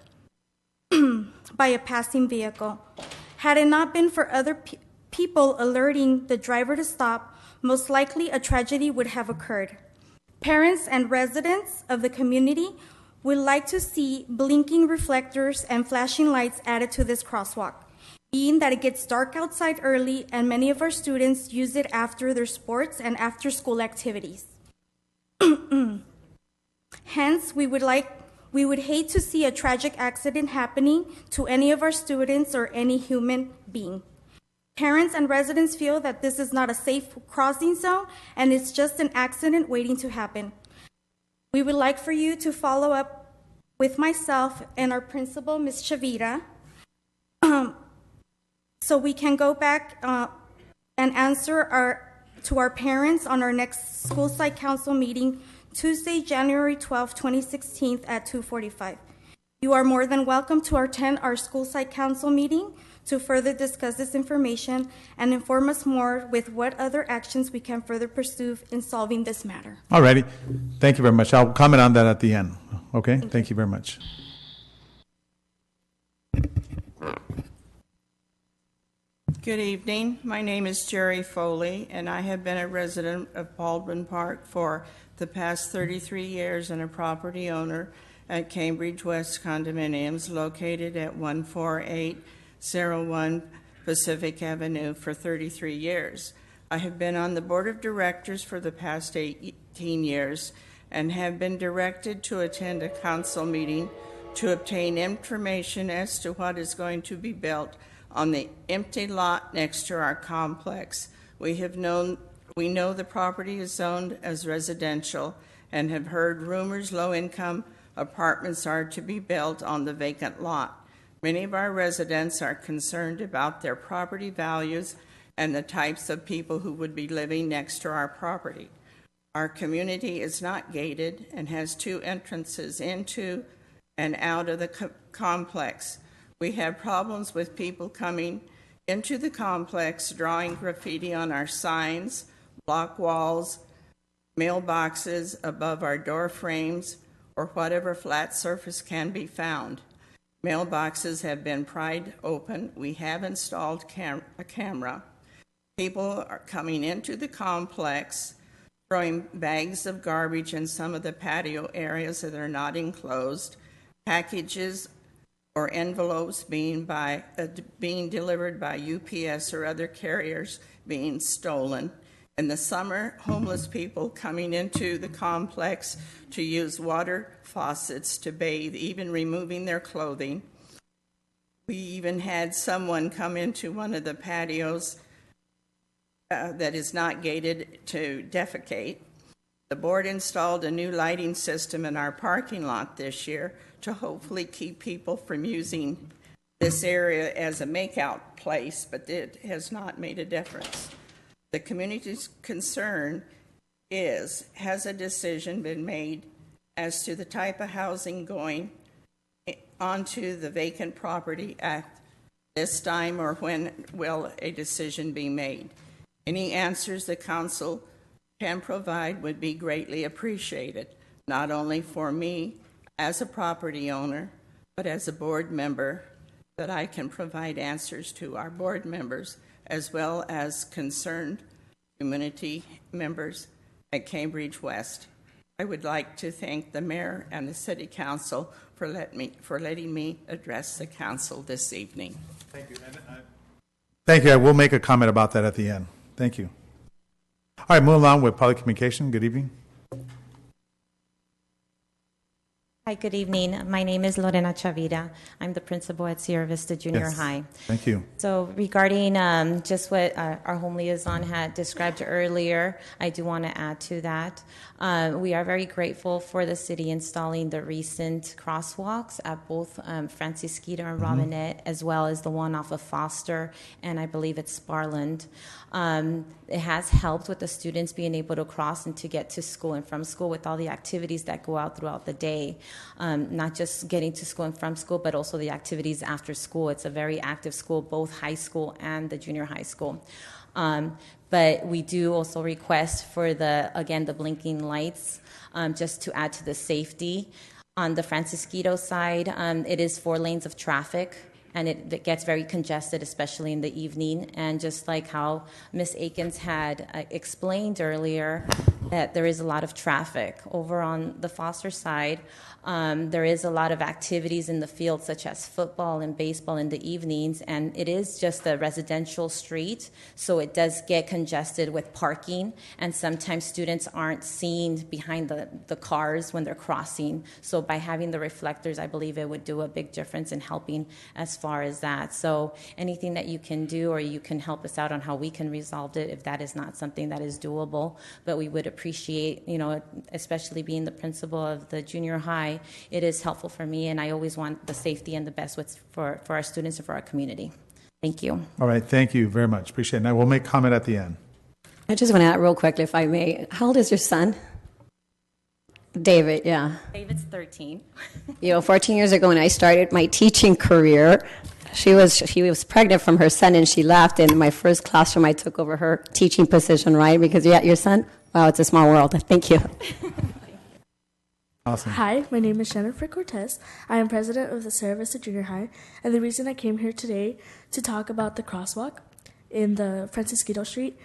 by a passing vehicle. Had it not been for other people alerting the driver to stop, most likely a tragedy would have occurred. Parents and residents of the community would like to see blinking reflectors and flashing lights added to this crosswalk, being that it gets dark outside early and many of our students use it after their sports and after school activities. Hence, we would hate to see a tragic accident happening to any of our students or any human being. Parents and residents feel that this is not a safe crossing zone and it's just an accident waiting to happen. We would like for you to follow up with myself and our principal, Ms. Chavira, so we can go back and answer to our parents on our next school site council meeting, Tuesday, January 12, 2016 at 2:45. You are more than welcome to attend our school site council meeting to further discuss this information and inform us more with what other actions we can further pursue in solving this matter. All righty. Thank you very much. I'll comment on that at the end. Okay? Thank you very much. Good evening. My name is Jerry Foley, and I have been a resident of Baldwin Park for the past 33 years and a property owner at Cambridge West Condominiums located at 14801 Pacific Avenue for 33 years. I have been on the board of directors for the past 18 years and have been directed to attend a council meeting to obtain information as to what is going to be built on the empty lot next to our complex. We know the property is zoned as residential and have heard rumors low-income apartments are to be built on the vacant lot. Many of our residents are concerned about their property values and the types of people who would be living next to our property. Our community is not gated and has two entrances into and out of the complex. We have problems with people coming into the complex, drawing graffiti on our signs, block walls, mailboxes above our door frames, or whatever flat surface can be found. Mailboxes have been pried open. We have installed a camera. People are coming into the complex, throwing bags of garbage in some of the patio areas that are not enclosed, packages or envelopes being delivered by UPS or other carriers being stolen. In the summer, homeless people coming into the complex to use water faucets to bathe, even removing their clothing. We even had someone come into one of the patios that is not gated to defecate. The board installed a new lighting system in our parking lot this year to hopefully keep people from using this area as a makeout place, but it has not made a difference. The community's concern has a decision been made as to the type of housing going onto the vacant property at this time, or when will a decision be made? Any answers the council can provide would be greatly appreciated, not only for me as a property owner, but as a board member, that I can provide answers to our board members as well as concerned community members at Cambridge West. I would like to thank the mayor and the city council for letting me address the council this evening. Thank you. Thank you. I will make a comment about that at the end. Thank you. All right, moving on with public communication. Good evening. Hi, good evening. My name is Lorena Chavira. I'm the principal at Sierra Vista Junior High. Thank you. So regarding just what our home liaison had described earlier, I do want to add to that. We are very grateful for the city installing the recent crosswalks at both Francisquito and Robinette, as well as the one off of Foster, and I believe it's Sparland. It has helped with the students being able to cross and to get to school and from school with all the activities that go out throughout the day. Not just getting to school and from school, but also the activities after school. It's a very active school, both high school and the junior high school. But we do also request for the blinking lights, just to add to the safety. On the Francisquito side, it is 4 lanes of traffic, and it gets very congested, especially in the evening. And just like how Ms. Akins had explained earlier, that there is a lot of traffic. Over on the Foster side, there is a lot of activities in the field, such as football and baseball in the evenings, and it is just a residential street, so it does get congested with parking, and sometimes students aren't seen behind the cars when they're crossing. So by having the reflectors, I believe it would do a big difference in helping as far as that. So anything that you can do, or you can help us out on how we can resolve it if that is not something that is doable. But we would appreciate, especially being the principal of the junior high, it is helpful for me, and I always want the safety and the best for our students and for our community. Thank you. All right, thank you very much. Appreciate it. And I will make comment at the end. I just want to add real quickly, if I may. How old is your son? David, yeah. David's 13. 14 years ago when I started my teaching career, she was pregnant from her son, and she left. And in my first classroom, I took over her teaching position, right? Because your son, wow, it's a small world. Thank you. Awesome. Hi, my name is Jennifer Cortez. I am president of the Sierra Vista Junior High, and the reason I came here today to talk about the crosswalk in the Francisquito Street.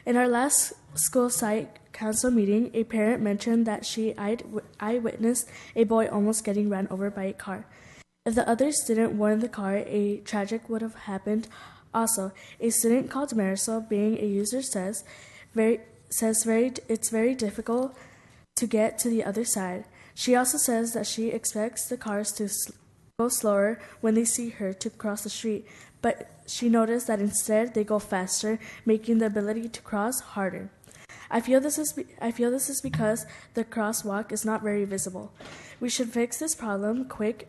In our last school site council meeting, a parent mentioned that she eyewitnessed a boy almost getting run over by a car. If the others didn't warn the car, a tragic would have happened. Also, a student called Marisol, being a user, says it's very difficult to get to the other side. She also says that she expects the cars to go slower when they see her to cross the street, but she noticed that instead they go faster, making the ability to cross harder. I feel this is because the crosswalk is not very visible. We should fix this problem quick.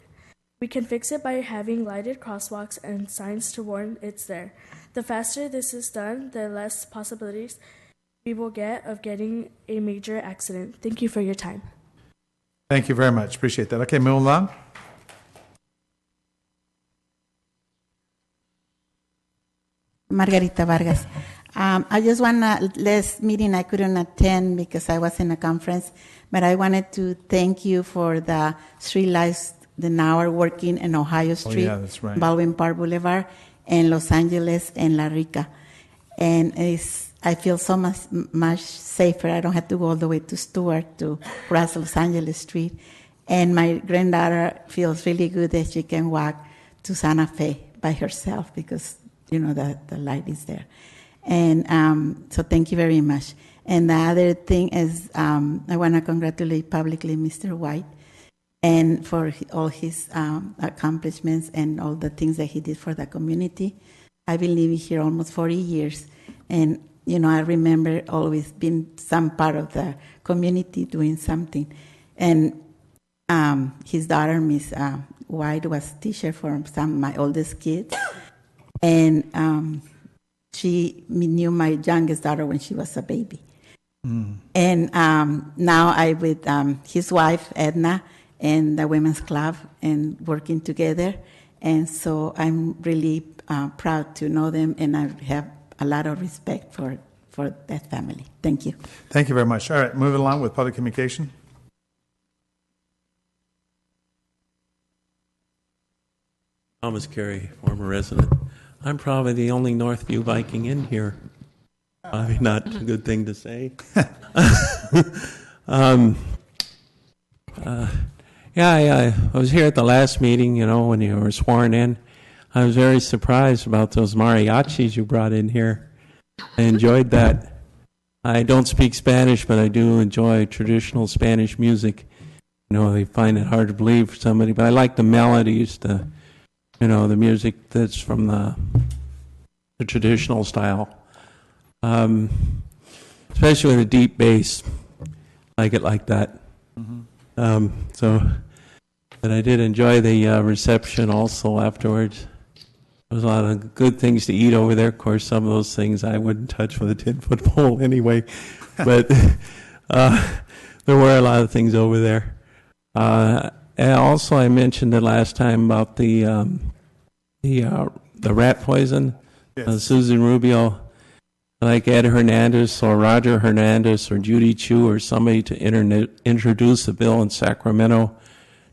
We can fix it by having lighted crosswalks and signs to warn it's there. The faster this is done, the less possibilities we will get of getting a major accident. Thank you for your time. Thank you very much. Appreciate that. Okay, moving along. Margarita Vargas. I just want to, last meeting I couldn't attend because I was in a conference, but I wanted to thank you for the street lights that now are working in Ohio Street, that's right. Baldwin Park Boulevard, and Los Angeles and La Rica. And I feel so much safer. I don't have to go all the way to Stewart to cross Los Angeles Street. And my granddaughter feels really good that she can walk to Santa Fe by herself because, the light is there. And so thank you very much. And the other thing is I want to congratulate publicly Mr. White and for all his accomplishments and all the things that he did for the community. I've been living here almost 40 years. And I remember always being some part of the community doing something. And his daughter, Miss White, was teacher for some of my oldest kids. And she knew my youngest daughter when she was a baby. And now I with his wife, Edna, and the Women's Club, and working together. And so I'm really proud to know them, and I have a lot of respect for that family. Thank you. Thank you very much. All right, moving along with public communication. Thomas Carey, former resident. I'm probably the only Northview Viking in here. Probably not a good thing to say. I was here at the last meeting, when you were sworn in. I was very surprised about those mariachis you brought in here. I enjoyed that. I don't speak Spanish, but I do enjoy traditional Spanish music. They find it hard to believe for somebody, but I like the melodies, the music that's from the traditional style. Especially with a deep bass. Like it like that. But I did enjoy the reception also afterwards. There was a lot of good things to eat over there. Of course, some of those things I wouldn't touch with a 10-foot pole anyway. But there were a lot of things over there. And also, I mentioned it last time about the rat poison. Yes. Susan Rubio, like Ed Hernandez or Roger Hernandez or Judy Chu or somebody to introduce a bill in Sacramento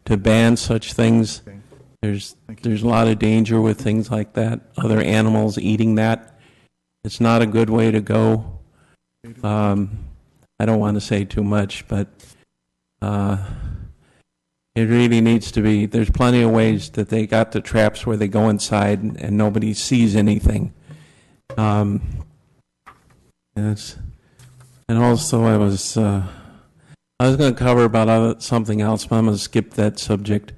to ban such things. Okay. There's a lot of danger with things like that. Other animals eating that. It's not a good way to go. I don't want to say too much, but it really needs to be. There's plenty of ways that they got the traps where they go inside and nobody sees anything. Yes. And also, I was going to cover about something else, but I'm going to skip that subject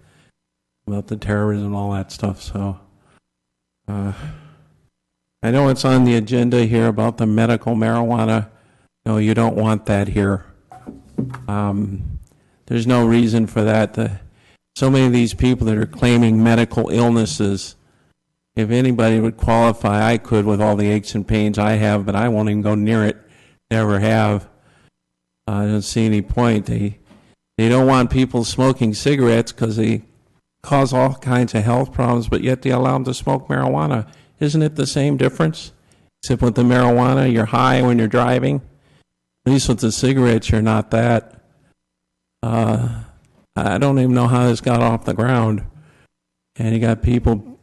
about the terrorism and all that stuff. So, I know it's on the agenda here about the medical marijuana. No, you don't want that here. There's no reason for that. So many of these people that are claiming medical illnesses, if anybody would qualify, I could with all the aches and pains I have, but I won't even go near it. Never have. I don't see any point. They don't want people smoking cigarettes because they cause all kinds of health problems, but yet they allow them to smoke marijuana. Isn't it the same difference? Except with the marijuana, you're high when you're driving. At least with the cigarettes, you're not that. I don't even know how this got off the ground. And you got people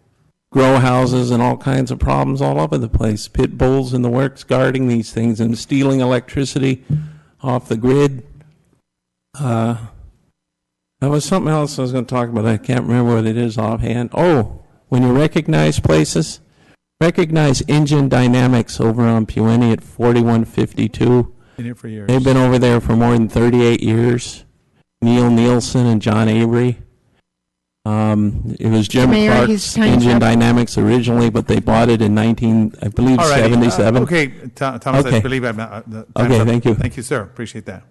grow houses and all kinds of problems all over the place. Pit bulls in the works guarding these things and stealing electricity off the grid. There was something else I was going to talk about. I can't remember what it is offhand. Oh, when you recognize places, recognize Engine Dynamics over on Pewanee at 4152. Been here for years. They've been over there for more than 38 years. Neil Nielsen and John Avery. It was Jim Clark's Engine Dynamics originally, but they bought it in 77. Okay, Thomas, Okay. I believe I'm not. Okay, thank you. Thank you, sir. Appreciate that.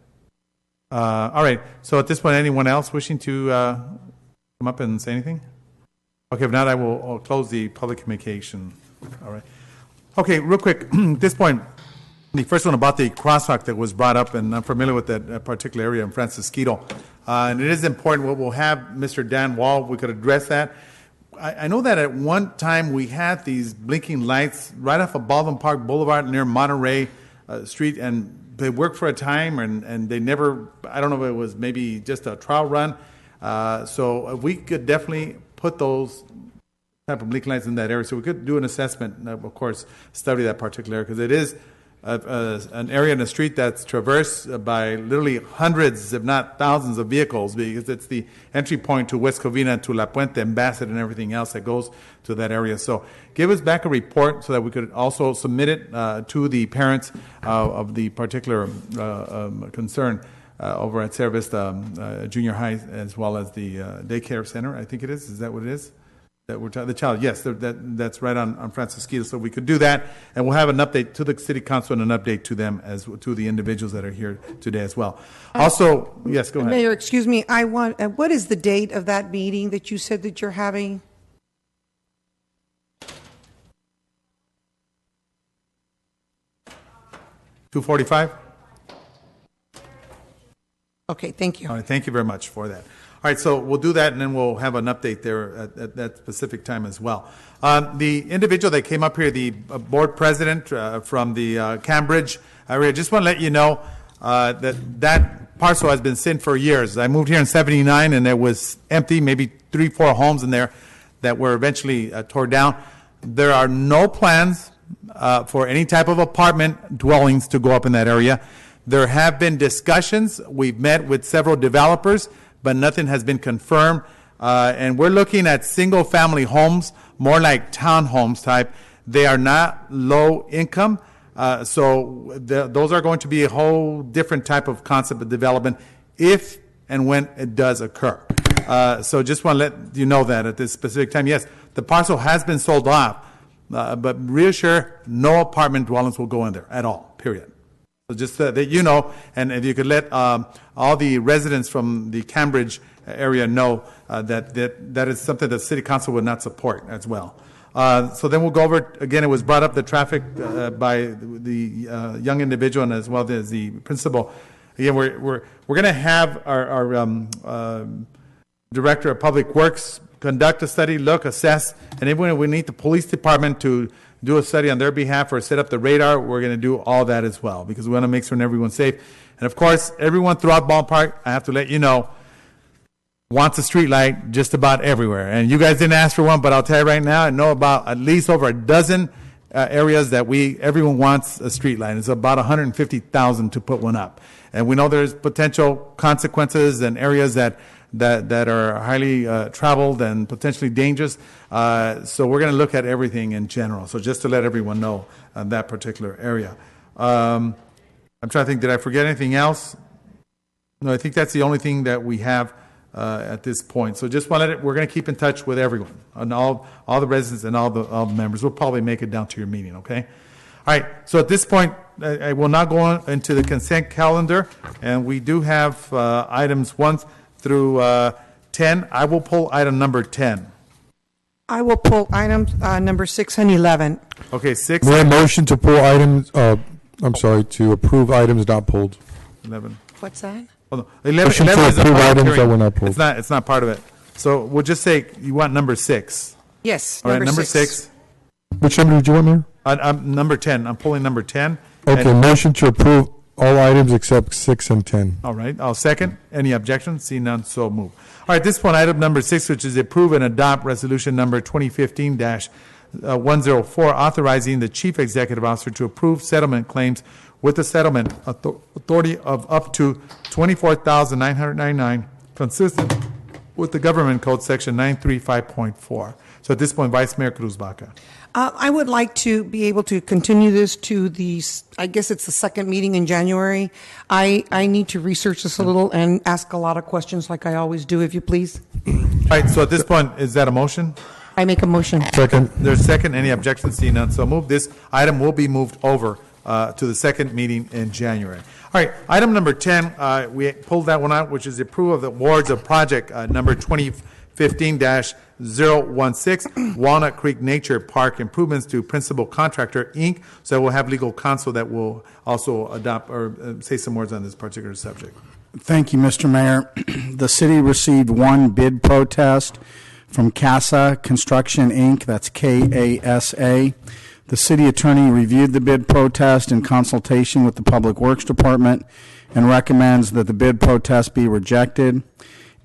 All right. So at this point, anyone else wishing to come up and say anything? Okay, if not, I'll close the public communication. All right. Okay, real quick. At this point, the first one about the crosswalk that was brought up, and I'm familiar with that particular area in Francisquito. And it is important. We'll have Mr. Dan Wall. We could address that. I know that at one time we had these blinking lights right off of Baldwin Park Boulevard near Monterey Street, and they worked for a time, and they never, I don't know if it was maybe just a trial run. So we could definitely put those type of blinking lights in that area. So we could do an assessment, of course, study that particular area, because it is an area in the street that's traversed by literally hundreds, if not thousands, of vehicles, because it's the entry point to West Covina, to La Puente, Ambassador, and everything else that goes to that area. So give us back a report so that we could also submit it to the parents of the particular concern over at Cerro Vista Junior High, as well as the daycare center, I think it is. Is that what it is? The child, yes, that's right on Francisquito. So we could do that, and we'll have an update to the city council and an update to them, as to the individuals that are here today as well. Also, yes, go ahead. Mayor, excuse me, I want, what is the date of that meeting that you said that you're having? $2:45. Okay, thank you. All right, thank you very much for that. All right, so we'll do that, and then we'll have an update there at that specific time as well. The individual that came up here, the board president from the Cambridge area, just want to let you know that parcel has been sitting for years. I moved here in '79, and it was empty, maybe 3-4 homes in there that were eventually tore down. There are no plans for any type of apartment dwellings to go up in that area. There have been discussions. We've met with several developers, but nothing has been confirmed. And we're looking at single-family homes, more like townhomes type. They are not low income, so those are going to be a whole different type of concept of development if and when it does occur. So just want to let you know that at this specific time. Yes, the parcel has been sold off, but reassure, no apartment dwellings will go in there at all, period. So just that you know, and if you could let all the residents from the Cambridge area know that is something that City Council would not support as well. So then we'll go over, again, it was brought up, the traffic by the young individual and as well as the principal. Again, we're going to have our Director of Public Works conduct a study, look, assess, and even if we need the police department to do a study on their behalf or set up the radar, we're going to do all that as well because we want to make sure everyone's safe. And of course, everyone throughout Ballpark, I have to let you know, wants a street light just about everywhere. And you guys didn't ask for one, but I'll tell you right now, I know about at least over a dozen areas that everyone wants a street light. It's about 150,000 to put one up. And we know there's potential consequences and areas that are highly traveled and potentially dangerous. So we're going to look at everything in general. So just to let everyone know that particular area. I'm trying to think, did I forget anything else? No, I think that's the only thing that we have at this point. So just want to we're going to keep in touch with everyone, and all the residents and all the members. We'll probably make it down to your meeting, okay? All right, so at this point, I will now go into the consent calendar, and we do have items 1 through 10. I will pull item number 10. I will pull items number 6 and 11. Okay, 6. May I motion to pull items, to approve items not pulled. 11. What's that? Hold on. 11 Motion to is a approve public items hearing. that were not pulled. It's not part of it. So we'll just say you want number 6. Yes, All right, number 6. Which number did you want, Mayor? Number 10. I'm pulling number 10. Okay, motion to approve all items except 6 and 10. All right, I'll second. Any objections? See none, so move. All right, this one, item number 6, which is approve and adopt resolution number 2015-104, authorizing the chief executive officer to approve settlement claims with the settlement authority of up to $24,999, consistent with the government code section 935.4. So at this point, Vice Mayor Cruz Baca. I would like to be able to continue this to I guess it's the second meeting in January. I need to research this a little and ask a lot of questions like I always do, if you please. All right, so at this point, is that a motion? I make a motion. Second. There's second. Any objections? See none, so move. This item will be moved over to the second meeting in January. All right, item number 10, we pulled that one out, which is the approval of the awards of project number 2015-016, Walnut Creek Nature Park improvements to Principal Contractor, Inc. So we'll have legal counsel that will also adopt or say some words on this particular subject. Thank you, Mr. Mayor. The city received one bid protest from CASA Construction, Inc., that's K-A-S-A. The city attorney reviewed the bid protest in consultation with the Public Works Department and recommends that the bid protest be rejected.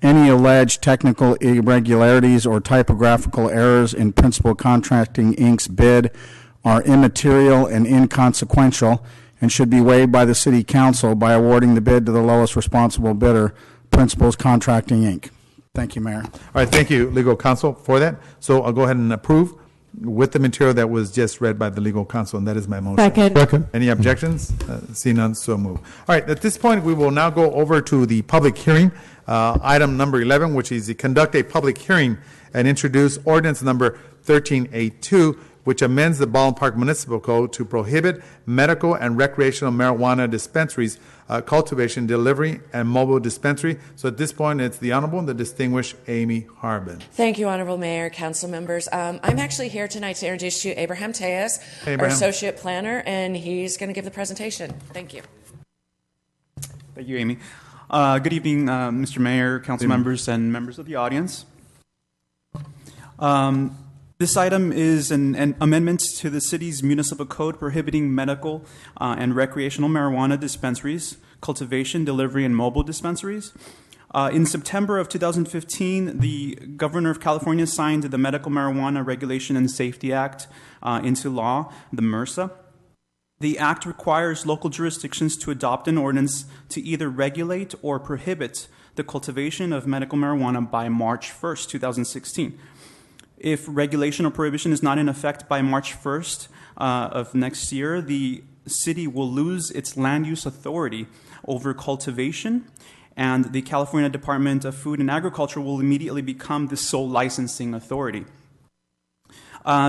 Any alleged technical irregularities or typographical errors in Principal Contracting, Inc.'s bid are immaterial and inconsequential and should be waived by the City Council by awarding the bid to the lowest responsible bidder, Principals Contracting, Inc. Thank you, Mayor. All right, thank you, legal counsel, for that. So I'll go ahead and approve with the material that was just read by the legal counsel, and that is my motion. Second. Any objections? See none, so move. All right, at this point, we will now go over to the public hearing, item number 11, which is to conduct a public hearing and introduce ordinance number 1382, which amends the Baldwin Park Municipal Code to prohibit medical and recreational marijuana dispensaries, cultivation, delivery, and mobile dispensary. So at this point, it's the Honorable and the Distinguished Amy Harbin. Thank you, Honorable Mayor, Council members. I'm actually here tonight to introduce you Abraham Tejas, our Associate Planner, and he's going to give the presentation. Thank you. Thank you, Amy. Good evening, Mr. Mayor, council members, and members of the audience. This item is an amendment to the city's municipal code prohibiting medical and recreational marijuana dispensaries, cultivation, delivery, and mobile dispensaries. In September of 2015, the Governor of California signed the Medical Marijuana Regulation and Safety Act into law, the MRSA. The act requires local jurisdictions to adopt an ordinance to either regulate or prohibit the cultivation of medical marijuana by March 1st, 2016. If regulation or prohibition is not in effect by March 1st of next year, the city will lose its land use authority over cultivation, and the California Department of Food and Agriculture will immediately become the sole licensing authority.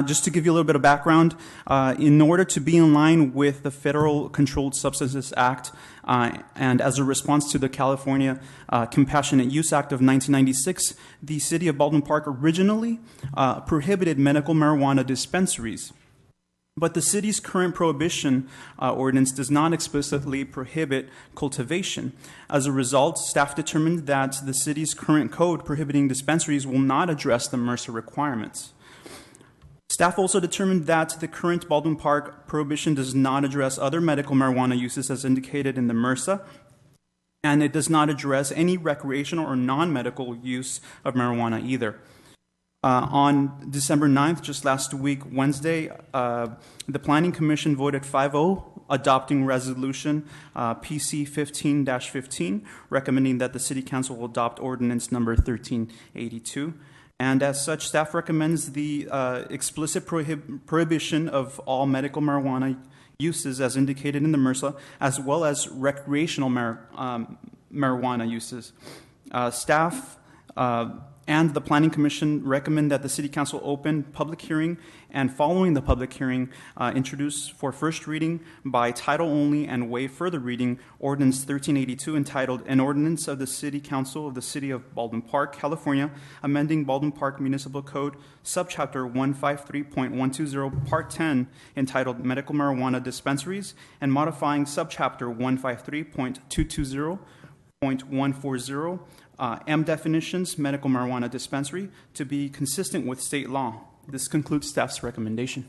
Just to give you a little bit of background, in order to be in line with the Federal Controlled Substances Act and as a response to the California Compassionate Use Act of 1996, the city of Baldwin Park originally prohibited medical marijuana dispensaries. But the city's current prohibition ordinance does not explicitly prohibit cultivation. As a result, staff determined that the city's current code prohibiting dispensaries will not address the MRSA requirements. Staff also determined that the current Baldwin Park prohibition does not address other medical marijuana uses as indicated in the MRSA, and it does not address any recreational or non-medical use of marijuana either. On December 9th, just last week, Wednesday, the Planning Commission voted 5-0, adopting resolution PC 15-15, recommending that the City Council will adopt ordinance number 1382. And as such, staff recommends the explicit prohibition of all medical marijuana uses as indicated in the MRSA, as well as recreational marijuana uses. Staff and the Planning Commission recommend that the City Council open public hearing and following the public hearing, introduce for first reading by title only and waive further reading Ordinance 1382 entitled An Ordinance of the City Council of the City of Baldwin Park, California, amending Baldwin Park Municipal Code, Subchapter 153.120, Part 10, entitled Medical Marijuana Dispensaries, and modifying Subchapter 153.220.140, M definitions, medical marijuana dispensary, to be consistent with state law. This concludes staff's recommendation.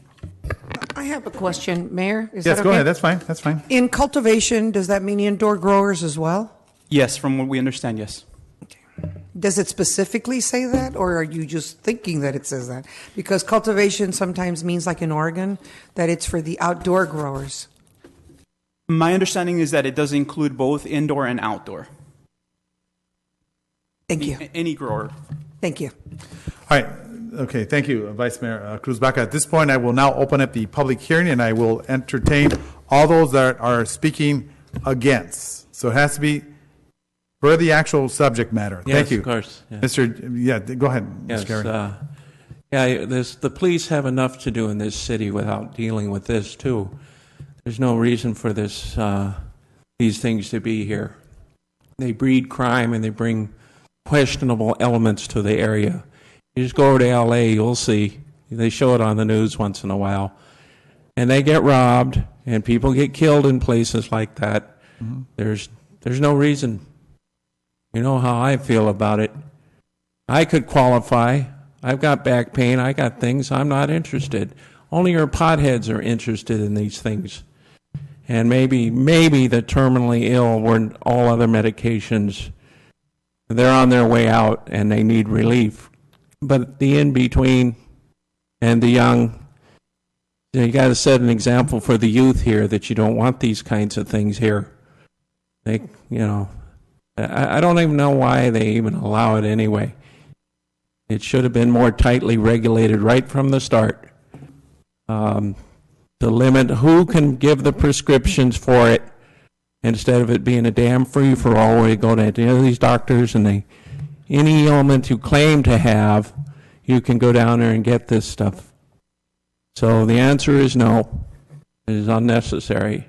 I have a question, Mayor. Is yes, that go okay? ahead. That's fine. That's fine. In cultivation, does that mean indoor growers as well? Yes, from what we understand, yes. Okay. Does it specifically say that, or are you just thinking that it says that? Because cultivation sometimes means, like in Oregon, that it's for the outdoor growers. My understanding is that it does include both indoor and outdoor. Thank you. Any grower. Thank you. All right. Okay. Thank you, Vice Mayor Cruz-Baca. At this point, I will now open up the public hearing, and I will entertain all those that are speaking against. So it has to be for the actual subject matter. Yes, Thank you. Of course. Yeah. Go ahead, yes, Mr. Gary. The police have enough to do in this city without dealing with this, too. There's no reason for these things to be here. They breed crime and they bring questionable elements to the area. You just go over to L.A., you'll see. They show it on the news once in a while. And they get robbed, and people get killed in places like that. Mm-hmm. There's no reason. You know how I feel about it. I could qualify. I've got back pain. I got things. I'm not interested. Only your potheads are interested in these things. And maybe the terminally ill, where all other medications, they're on their way out and they need relief. But the in-between and the young, you got to set an example for the youth here that you don't want these kinds of things here. I don't even know why they even allow it anyway. It should have been more tightly regulated right from the start. To limit who can give the prescriptions for it, instead of it being a damn free-for-all where you go to these doctors and any ailment you claim to have, you can go down there and get this stuff. So the answer is no. It is unnecessary.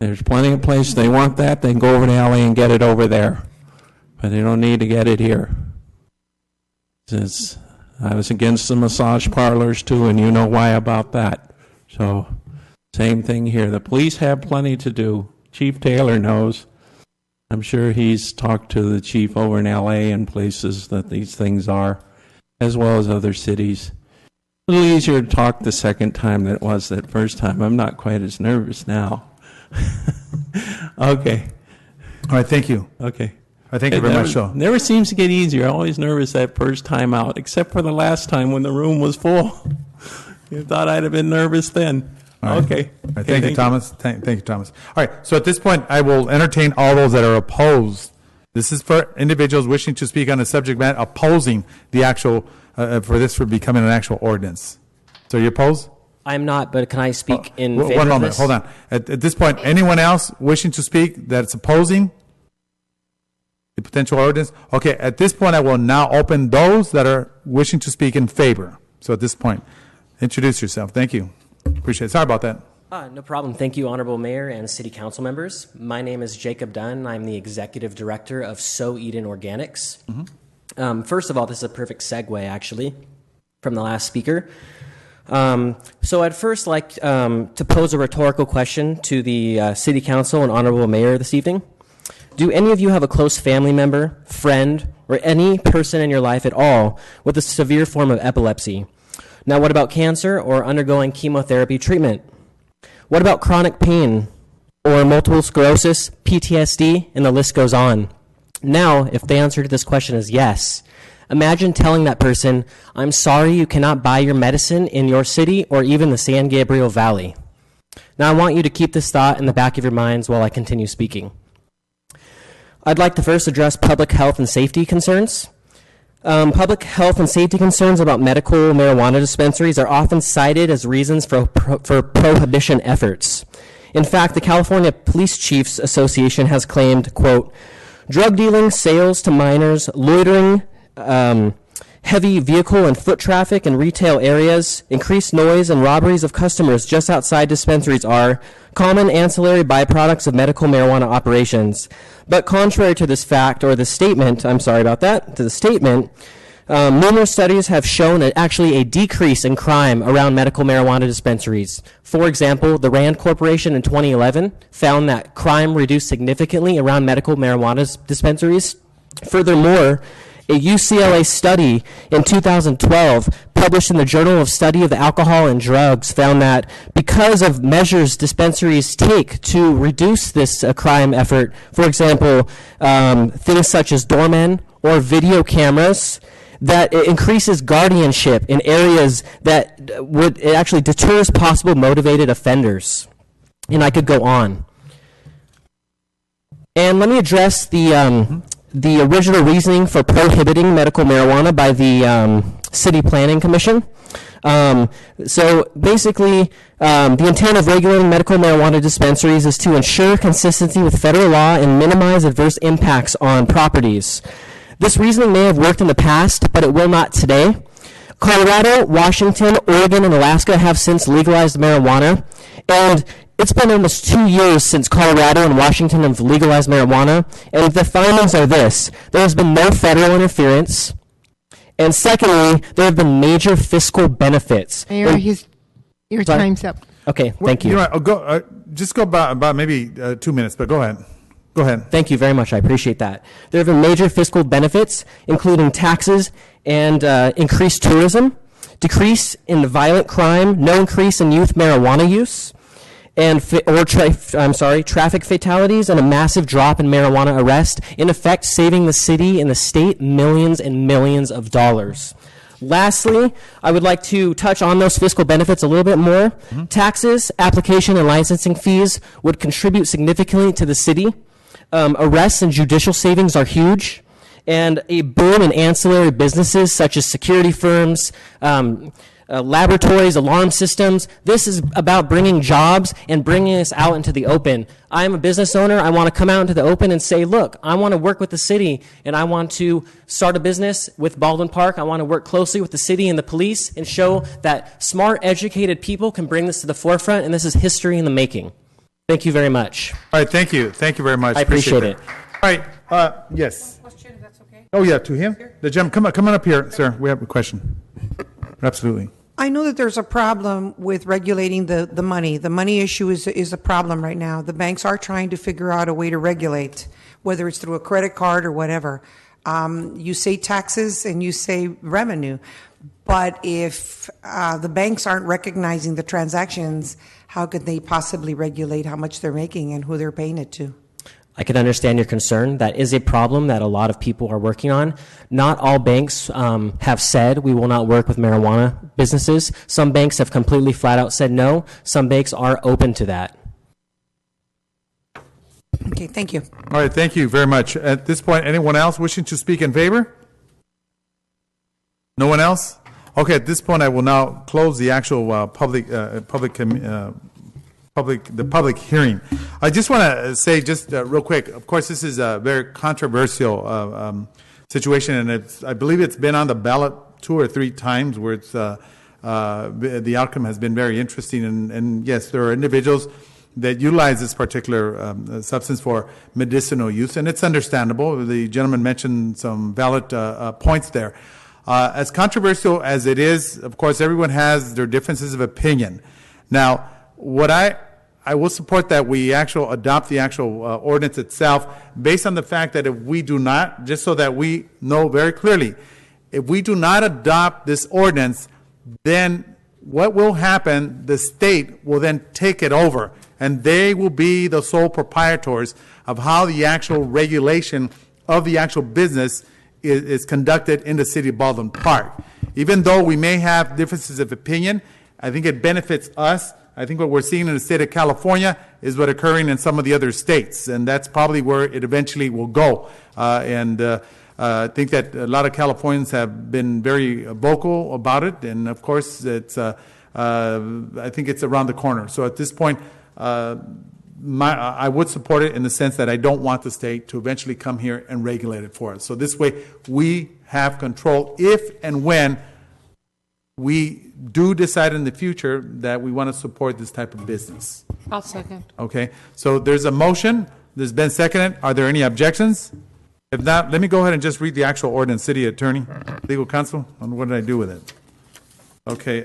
There's plenty of places they want that. They can go over to LA and get it over there. But they don't need to get it here. Since I was against the massage parlors too, and you know why about that. So same thing here. The police have plenty to do. Chief Taylor knows. I'm sure he's talked to the chief over in LA and places that these things are, as well as other cities. A little easier to talk the second time than it was that first time. I'm not quite as nervous now. Okay. All right, thank you. Okay. I thank you very much. So never seems to get easier. I'm always nervous that first time out, except for the last time when the room was full. You thought I'd have been nervous then. All right. Okay. All right. Thank you, Thomas. Thank you, Thomas. All right. So at this point, I will entertain all those that are opposed. This is for individuals wishing to speak on the subject matter opposing the actual, for becoming an actual ordinance. So you oppose? I'm not, but can I speak in favor One of moment. this? Hold on. At this point, anyone else wishing to speak that's opposing the potential ordinance? Okay. At this point, I will now open those that are wishing to speak in favor. So at this point, introduce yourself. Thank you. Appreciate it. Sorry about that. No problem. Thank you, Honorable Mayor and City Council members. My name is Jacob Dunn. I'm the Executive Director of So Eden Organics. Mm-hmm. First of all, this is a perfect segue, actually, from the last speaker. So I'd first like to pose a rhetorical question to the City Council and Honorable Mayor this evening. Do any of you have a close family member, friend, or any person in your life at all with a severe form of epilepsy? Now, what about cancer or undergoing chemotherapy treatment? What about chronic pain or multiple sclerosis, PTSD, and the list goes on? Now, if the answer to this question is yes, imagine telling that person, I'm sorry you cannot buy your medicine in your city or even the San Gabriel Valley. Now, I want you to keep this thought in the back of your minds while I continue speaking. I'd like to first address public health and safety concerns. Public health and safety concerns about medical marijuana dispensaries are often cited as reasons for prohibition efforts. In fact, the California Police Chiefs Association has claimed, quote, drug dealing, sales to minors, loitering, heavy vehicle and foot traffic in retail areas, increased noise, and robberies of customers just outside dispensaries are common ancillary byproducts of medical marijuana operations. But contrary to this fact, or the statement, I'm sorry about that, to the statement, numerous studies have shown actually a decrease in crime around medical marijuana dispensaries. For example, the RAND Corporation in 2011 found that crime reduced significantly around medical marijuana dispensaries. Furthermore, a UCLA study in 2012 published in the Journal of Study of Alcohol and Drugs found that because of measures dispensaries take to reduce this crime effort, for example, things such as doormen or video cameras, that it increases guardianship in areas that it actually deters possible motivated offenders. And I could go on. And let me address the original reasoning for prohibiting medical marijuana by the City Planning Commission. So basically, the intent of regulating medical marijuana dispensaries is to ensure consistency with federal law and minimize adverse impacts on properties. This reasoning may have worked in the past, but it will not today. Colorado, Washington, Oregon, and Alaska have since legalized marijuana, and it's been almost 2 years since Colorado and Washington have legalized marijuana, and the findings are this. There has been no federal interference, and secondly, there have been major fiscal benefits. Mayor, your time's up. Okay, thank you. You know, just go about maybe 2 minutes, but go ahead. Go ahead. Thank you very much. I appreciate that. There have been major fiscal benefits, including taxes and increased tourism, decrease in violent crime, no increase in youth marijuana use, and traffic fatalities, and a massive drop in marijuana arrest, in effect saving the city and the state millions and millions of dollars. Lastly, I would like to touch on those fiscal benefits a little bit more. Mm-hmm. Taxes, application, and licensing fees would contribute significantly to the city. Arrests and judicial savings are huge. And a boom in ancillary businesses such as security firms, laboratories, alarm systems. This is about bringing jobs and bringing us out into the open. I'm a business owner. I want to come out into the open and say, look, I want to work with the city, and I want to start a business with Baldwin Park. I want to work closely with the city and the police and show that smart, educated people can bring this to the forefront, and this is history in the making. Thank you very much. All right, thank you. Thank you very much. I appreciate it. All right, yes. Question, if that's okay. Oh, yeah, to him? The gentleman, come on up here, sir. We have a question. Absolutely. I know that there's a problem with regulating the money. The money issue is a problem right now. The banks are trying to figure out a way to regulate. whether it's through a credit card or whatever. You say taxes and you say revenue, but if the banks aren't recognizing the transactions, how could they possibly regulate how much they're making and who they're paying it to? I can understand your concern. That is a problem that a lot of people are working on. Not all banks have said we will not work with marijuana businesses. Some banks have completely flat out said no. Some banks are open to that. Okay, thank you. All right, thank you very much. At this point, anyone else wishing to speak in favor? No one else? Okay, at this point, I will now close the actual public hearing. I just want to say just real quick, of course, this is a very controversial situation, and I believe it's been on the ballot 2 or 3 times where it's the outcome has been very interesting. And yes, there are individuals that utilize this particular substance for medicinal use, and it's understandable. The gentleman mentioned some valid points there. As controversial as it is, of course, everyone has their differences of opinion. Now, what I will support that we adopt the actual ordinance itself based on the fact that if we do not, just so that we know very clearly, if we do not adopt this ordinance, then what will happen, the state will then take it over, and they will be the sole proprietors of how the actual regulation of the actual business is conducted in the city of Baldwin Park. Even though we may have differences of opinion, I think it benefits us. I think what we're seeing in the state of California is what's occurring in some of the other states, and that's probably where it eventually will go. I think that a lot of Californians have been very vocal about it, and of course, it's I think it's around the corner. So at this point, I would support it in the sense that I don't want the state to eventually come here and regulate it for us. So this way, we have control if and when we do decide in the future that we want to support this type of business. I'll second. Okay, so there's a motion. There's been seconded. Are there any objections? If not, let me go ahead and just read the actual ordinance. City Attorney, Legal Counsel, on what did I do with it? Okay,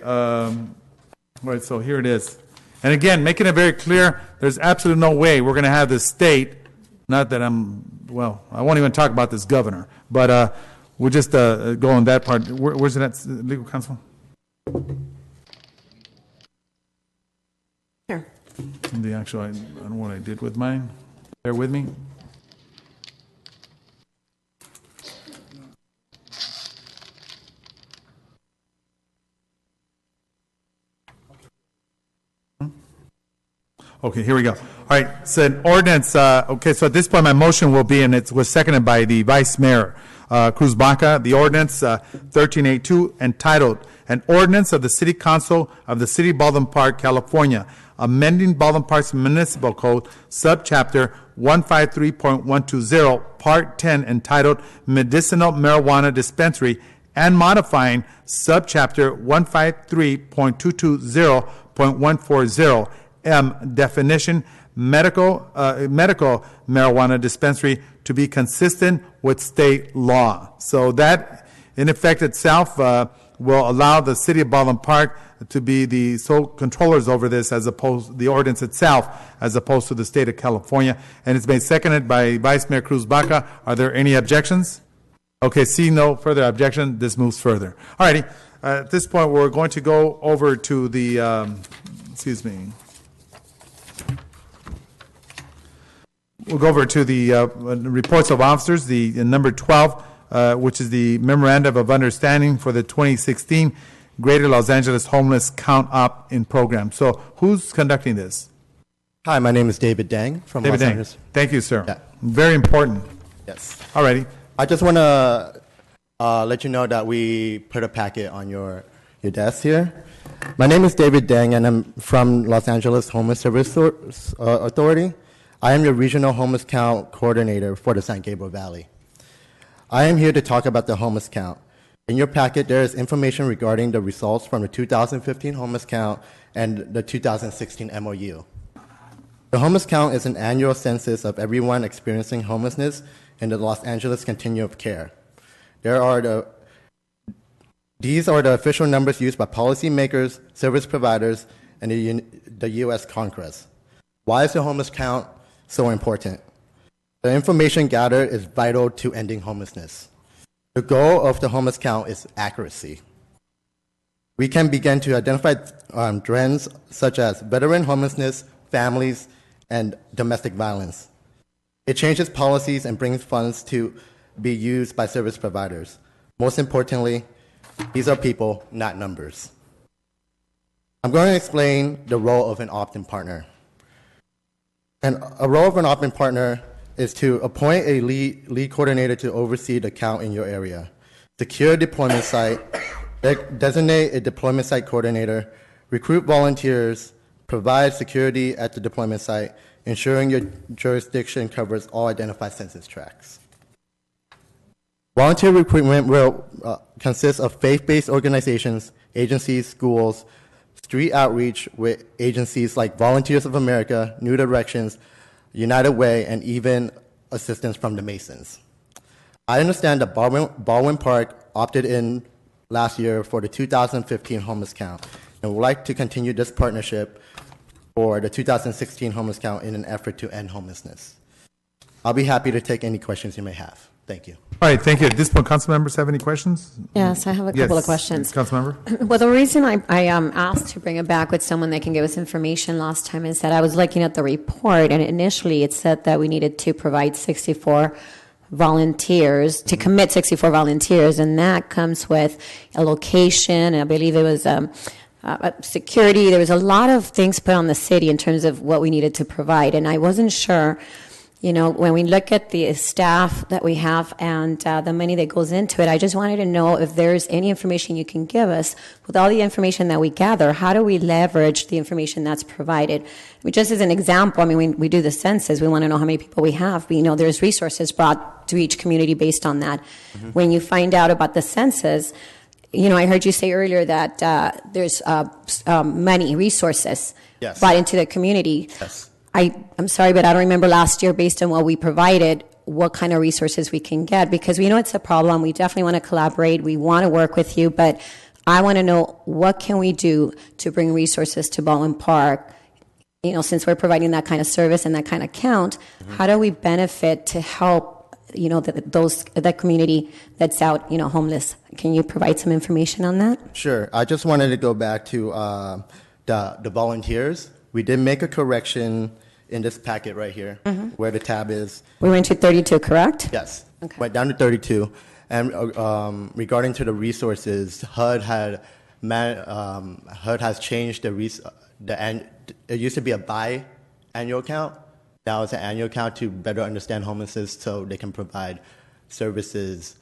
right, so here it is. And again, making it very clear, there's absolutely no way we're going to have the state, not that I won't even talk about this governor, but we'll just go on that part. Where's it at, Legal Counsel? Here. The actual, I don't know what I did with mine. Bear with me. Okay, here we go. All right, so an ordinance, okay, so at this point my motion will be, and it was seconded by the Vice Mayor Cruz Baca, the ordinance 1382 entitled, An Ordinance of the City Council of the City of Baldwin Park, California, amending Baldwin Park's Municipal Code, Subchapter 153.120, Part 10, entitled Medicinal Marijuana Dispensary, and modifying Subchapter 153.220.140, M, definition, medical marijuana dispensary to be consistent with state law. So that, in effect itself, will allow the city of Baldwin Park to be the sole controllers over this, as opposed the ordinance itself, as opposed to the state of California. And it's been seconded by Vice Mayor Cruz Baca. Are there any objections? Okay, see no further objection. This moves further. All righty. At this point, we're going to go over to the, We'll go over to the reports of officers, the number 12, which is the Memorandum of Understanding for the 2016 Greater Los Angeles Homeless Count Up in Program. So who's conducting this? Hi, my name is David Dang from Los Angeles. Thank you, sir. Yeah. Very important. Yes. All righty. I just want to let you know that we put a packet on your desk here. My name is David Dang, and I'm from Los Angeles Homeless Service Authority. I am your Regional Homeless Count Coordinator for the San Gabriel Valley. I am here to talk about the homeless count. In your packet, there is information regarding the results from the 2015 homeless count and the 2016 MOU. The homeless count is an annual census of everyone experiencing homelessness in the Los Angeles continuum of care. These are the official numbers used by policymakers, service providers, and the U.S. Congress. Why is the homeless count so important? The information gathered is vital to ending homelessness. The goal of the homeless count is accuracy. We can begin to identify trends such as veteran homelessness, families, and domestic violence. It changes policies and brings funds to be used by service providers. Most importantly, these are people, not numbers. I'm going to explain the role of an opt-in partner. And a role of an opt-in partner is to appoint a lead coordinator to oversee the count in your area, secure a deployment site, designate a deployment site coordinator, recruit volunteers, provide security at the deployment site, ensuring your jurisdiction covers all identified census tracts. Volunteer recruitment will consist of faith-based organizations, agencies, schools, street outreach with agencies like Volunteers of America, New Directions, United Way, and even assistance from the Masons. I understand that Baldwin Park opted in last year for the 2015 homeless count and would like to continue this partnership for the 2016 homeless count in an effort to end homelessness. I'll be happy to take any questions you may have. Thank you. All right, thank you. At this point, council members have any questions? Yes, I have a couple of questions. Council member? Well, the reason I asked to bring it back with someone that can give us information last time is that I was looking at the report, and initially it said that we needed to provide 64 volunteers, to commit 64 volunteers, and that comes with a location, and I believe it was security. There was a lot of things put on the city in terms of what we needed to provide, and I wasn't sure. You know, when we look at the staff that we have and the money that goes into it, I just wanted to know if there's any information you can give us with all the information that we gather. How do we leverage the information that's provided? I mean, just as an example, I mean, when we do the census, we want to know how many people we have. We know there's resources brought to each community based on that. Mm-hmm. When you find out about the census, you know, I heard you say earlier that there's money, resources brought into the community. Yes. I'm sorry, but I don't remember last year, based on what we provided, what kind of resources we can get, because we know it's a problem. We definitely want to collaborate. We want to work with you, but I want to know, what can we do to bring resources to Baldwin Park? You know, since we're providing that kind of service and that kind of count, how do we benefit to help, you know, that community that's out, you know, homeless? Can you provide some information on that? Sure. I just wanted to go back to the volunteers. We did make a correction in this packet right here, where the tab is. We went to 32, correct? Yes. Okay. Went down to 32. And regarding to the resources, HUD has changed it used to be a biannual count. Now it's an annual count to better understand homelessness, so they can provide services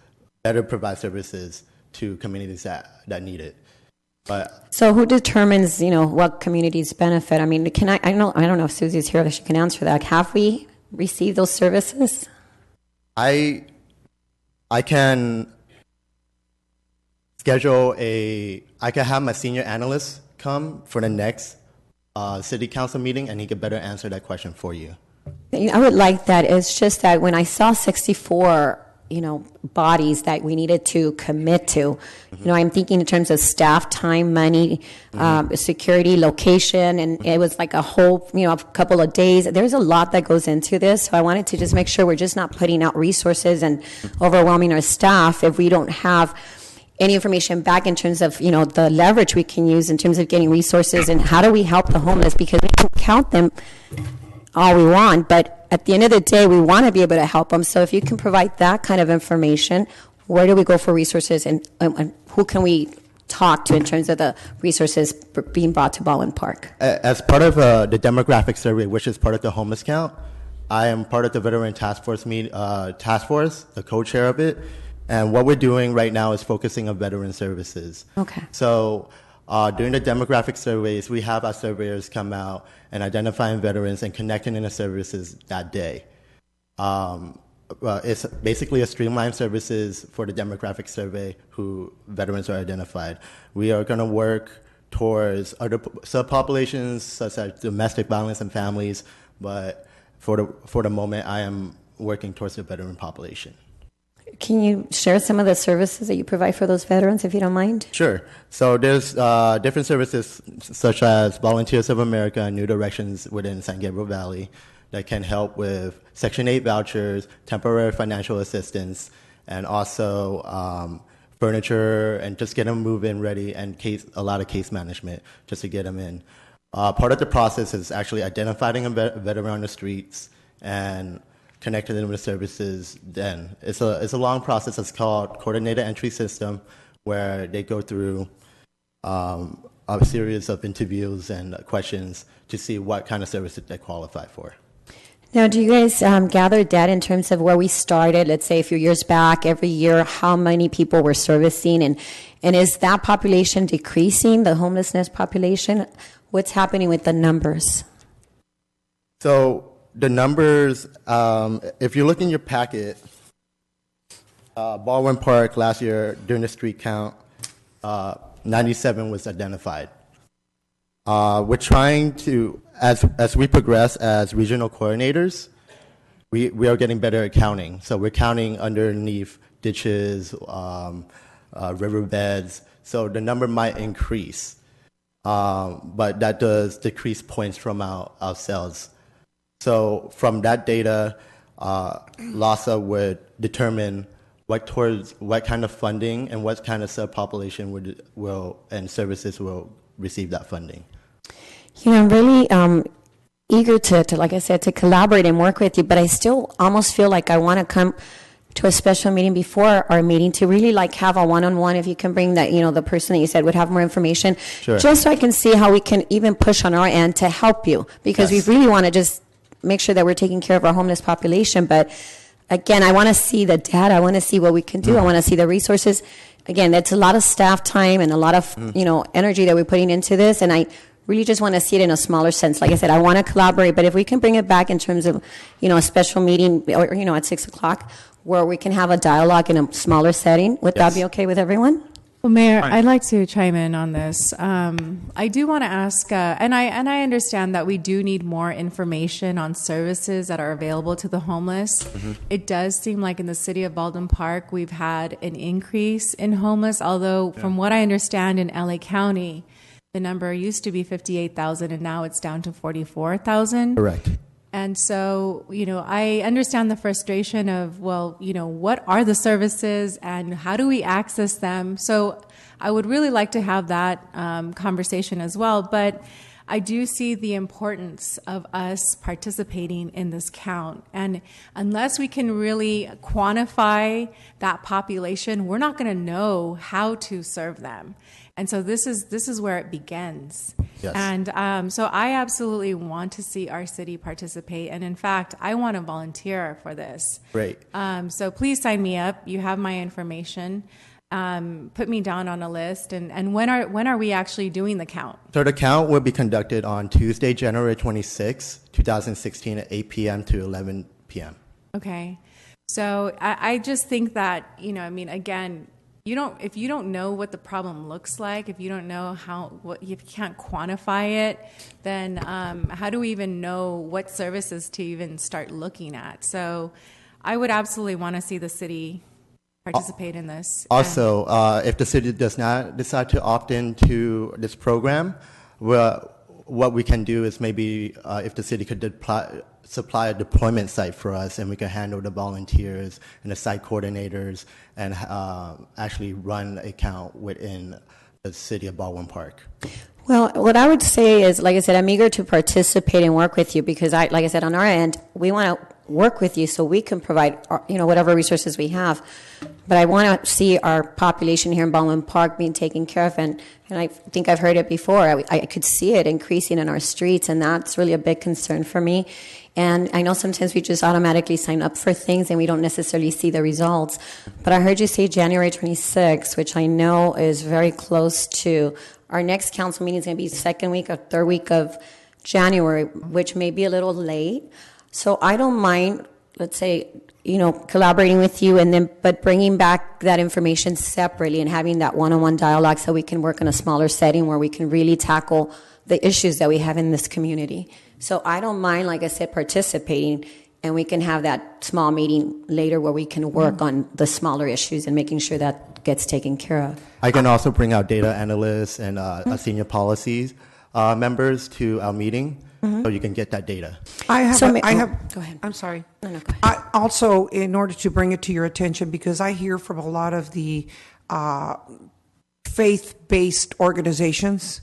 to communities that need it. But so who determines, you know, what communities benefit? I mean, I don't know if Susie's here that she can answer that. Have we received those services? I can schedule I can have my senior analyst come for the next city council meeting, and he could better answer that question for you. I would like that. It's just that when I saw 64, you know, bodies that we needed to commit to. You know, I'm thinking in terms of staff, time, money, security, location, and it was like a whole, you know, a couple of days. There's a lot that goes into this, so I wanted to just make sure we're just not putting out resources and overwhelming our staff if we don't have any information back in terms of, you know, the leverage we can use in terms of getting resources and how do we help the homeless, because we can count them all we want, but at the end of the day, we want to be able to help them. So if you can provide that kind of information, where do we go for resources, and who can we talk to in terms of the resources being brought to Baldwin Park? As part of the demographic survey, which is part of the homeless count, I am part of the Veteran Task Force, the co-chair of it. And what we're doing right now is focusing on veteran services. Okay. So during the demographic surveys, we have our surveyors come out and identifying veterans and connecting in the services that day. It's basically a streamlined services for the demographic survey who veterans are identified. We are going to work towards other subpopulations such as domestic violence and families, but for the moment, I am working towards the veteran population. Can you share some of the services that you provide for those veterans, if you don't mind? Sure. So there's different services such as Volunteers of America and New Directions within San Gabriel Valley. that can help with Section 8 vouchers, temporary financial assistance, and also furniture, and just get them move-in ready, and a lot of case management just to get them in. Part of the process is actually identifying a veteran on the streets and connecting them with services. Then it's a long process. It's called coordinated entry system, where they go through a series of interviews and questions to see what kind of services they qualify for. Now, do you guys gather data in terms of where we started, let's say a few years back, every year, how many people we're servicing, and is that population decreasing, the homelessness population? What's happening with the numbers? So the numbers, if you look in your packet, Baldwin Park last year during the street count, 97 was identified. We're trying to, as we progress as regional coordinators, we are getting better at counting. So we're counting underneath ditches, riverbeds. So the number might increase, but that does decrease points from our cells. So from that data, LASA would determine what kind of funding and what kind of subpopulation will and services will receive that funding. You know, I'm really eager to, like I said, to collaborate and work with you, but I still almost feel like I want to come to a special meeting before our meeting to really like have a one-on-one. If you can bring that, you know, the person that you said would have more information, sure, just so I can see how we can even push on our end to help you, because yes, we really want to just make sure that we're taking care of our homeless population. But again, I want to see the data. I want to see what we can do. I want to see the resources. Again, that's a lot of staff time and a lot of, you know, energy that we're putting into this. And I really just want to see it in a smaller sense. Like I said, I want to collaborate, but if we can bring it back in terms of, you know, a special meeting or, you know, at 6 o'clock where we can have a dialogue in a smaller setting, would that be okay with everyone? Well, Mayor, I'd like to chime in on this. I do want to ask, and I understand that we do need more information on services that are available to the homeless. Mm-hmm. It does seem like in the city of Baldwin Park, we've had an increase in homeless, although from what I understand in LA County, the number used to be 58,000 and now it's down to 44,000. Correct. And so, you know, I understand the frustration of, well, you know, what are the services and how do we access them? So I would really like to have that conversation as well. But I do see the importance of us participating in this count. And unless we can really quantify that population, we're not going to know how to serve them. And so this is where it begins. Yes. And so I absolutely want to see our city participate. And in fact, I want to volunteer for this. Great. So please sign me up. You have my information. Put me down on a list. And when are we actually doing the count? So the count will be conducted on Tuesday, January 26, 2016 at 8 p.m. to 11 p.m. Okay. So I just think that, you know, I mean, again, if you don't know what the problem looks like, if you don't know if you can't quantify it, then how do we even know what services to even start looking at? So I would absolutely want to see the city participate in this. Also, if the city does not decide to opt into this program, what we can do is maybe if the city could supply a deployment site for us, and we can handle the volunteers and the site coordinators and actually run a count within the city of Baldwin Park. Well, what I would say is, like I said, I'm eager to participate and work with you because, like I said, on our end, we want to work with you so we can provide, you know, whatever resources we have. But I want to see our population here in Baldwin Park being taken care of, and I think I've heard it before. I could see it increasing in our streets, and that's really a big concern for me. And I know sometimes we just automatically sign up for things and we don't necessarily see the results. But I heard you say January 26th, which I know is very close to our next council meeting. Is going to be second week or third week of January, which may be a little late. So I don't mind, let's say, you know, collaborating with you, but bringing back that information separately and having that one-on-one dialogue so we can work in a smaller setting where we can really tackle the issues that we have in this community. So I don't mind, like I said, participating, and we can have that small meeting later where we can work on the smaller issues and making sure that gets taken care of. I can also bring out data analysts and senior policies members to our meeting so you can get that data. I have. Go ahead. I'm sorry. No, go ahead. Also, in order to bring it to your attention, because I hear from a lot of the faith-based organizations,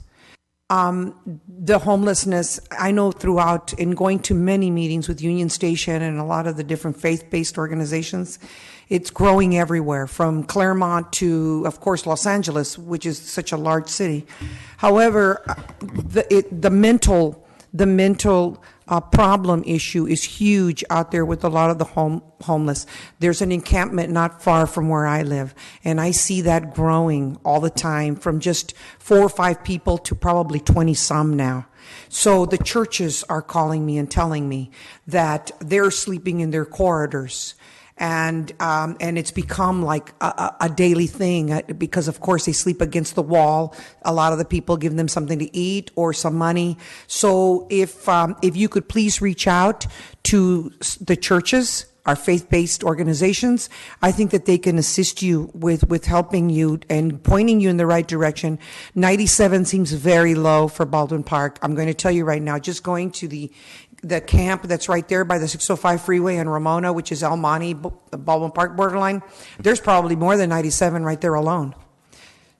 the homelessness, I know throughout, in going to many meetings with Union Station and a lot of the different faith-based organizations, it's growing everywhere, from Claremont to, of course, Los Angeles, which is such a large city. However, the mental problem issue is huge out there with a lot of the homeless. There's an encampment not far from where I live, and I see that growing all the time, from just 4 or 5 people to probably 20 some now. So the churches are calling me and telling me that they're sleeping in their corridors. And it's become like a daily thing, because of course they sleep against the wall. A lot of the people give them something to eat or some money. So if you could please reach out to the churches, our faith-based organizations, I think that they can assist you with helping you and pointing you in the right direction. 97 seems very low for Baldwin Park. I'm going to tell you right now, just going to the camp that's right there by the 605 freeway in Ramona, which is El Monte, Baldwin Park borderline, there's probably more than 97 right there alone.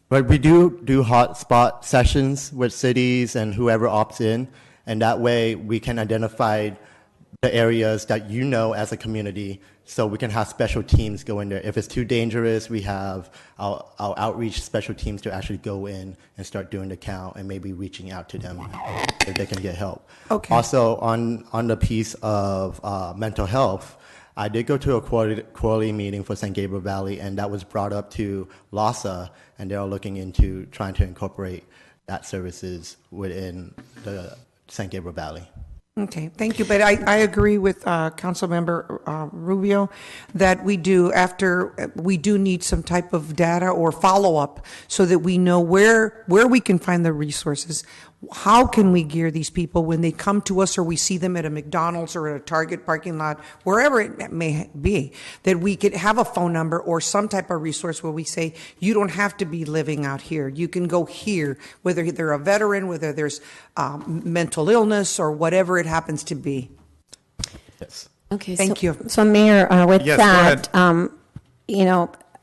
But we do hotspot sessions with cities and whoever opts in, and that way we can identify the areas that you know as a community, so we can have special teams go in there. If it's too dangerous, we have our outreach special teams to actually go in and start doing the count and maybe reaching out to them if they can get help. Okay. Also, on the piece of mental health, I did go to a quarterly meeting for San Gabriel Valley, and that was brought up to LASA, and they're looking into trying to incorporate that services within the San Gabriel Valley. Okay, thank you. But I agree with Councilmember Rubio that we do need some type of data or follow-up so that we know where we can find the resources. How can we gear these people when they come to us, or we see them at a McDonald's or at a Target parking lot, wherever it may be, that we could have a phone number or some type of resource where we say, you don't have to be living out here. You can go here, whether they're a veteran, whether there's mental illness or whatever it happens to be. Yes. Okay. Thank you. So, Mayor, with Yes, that,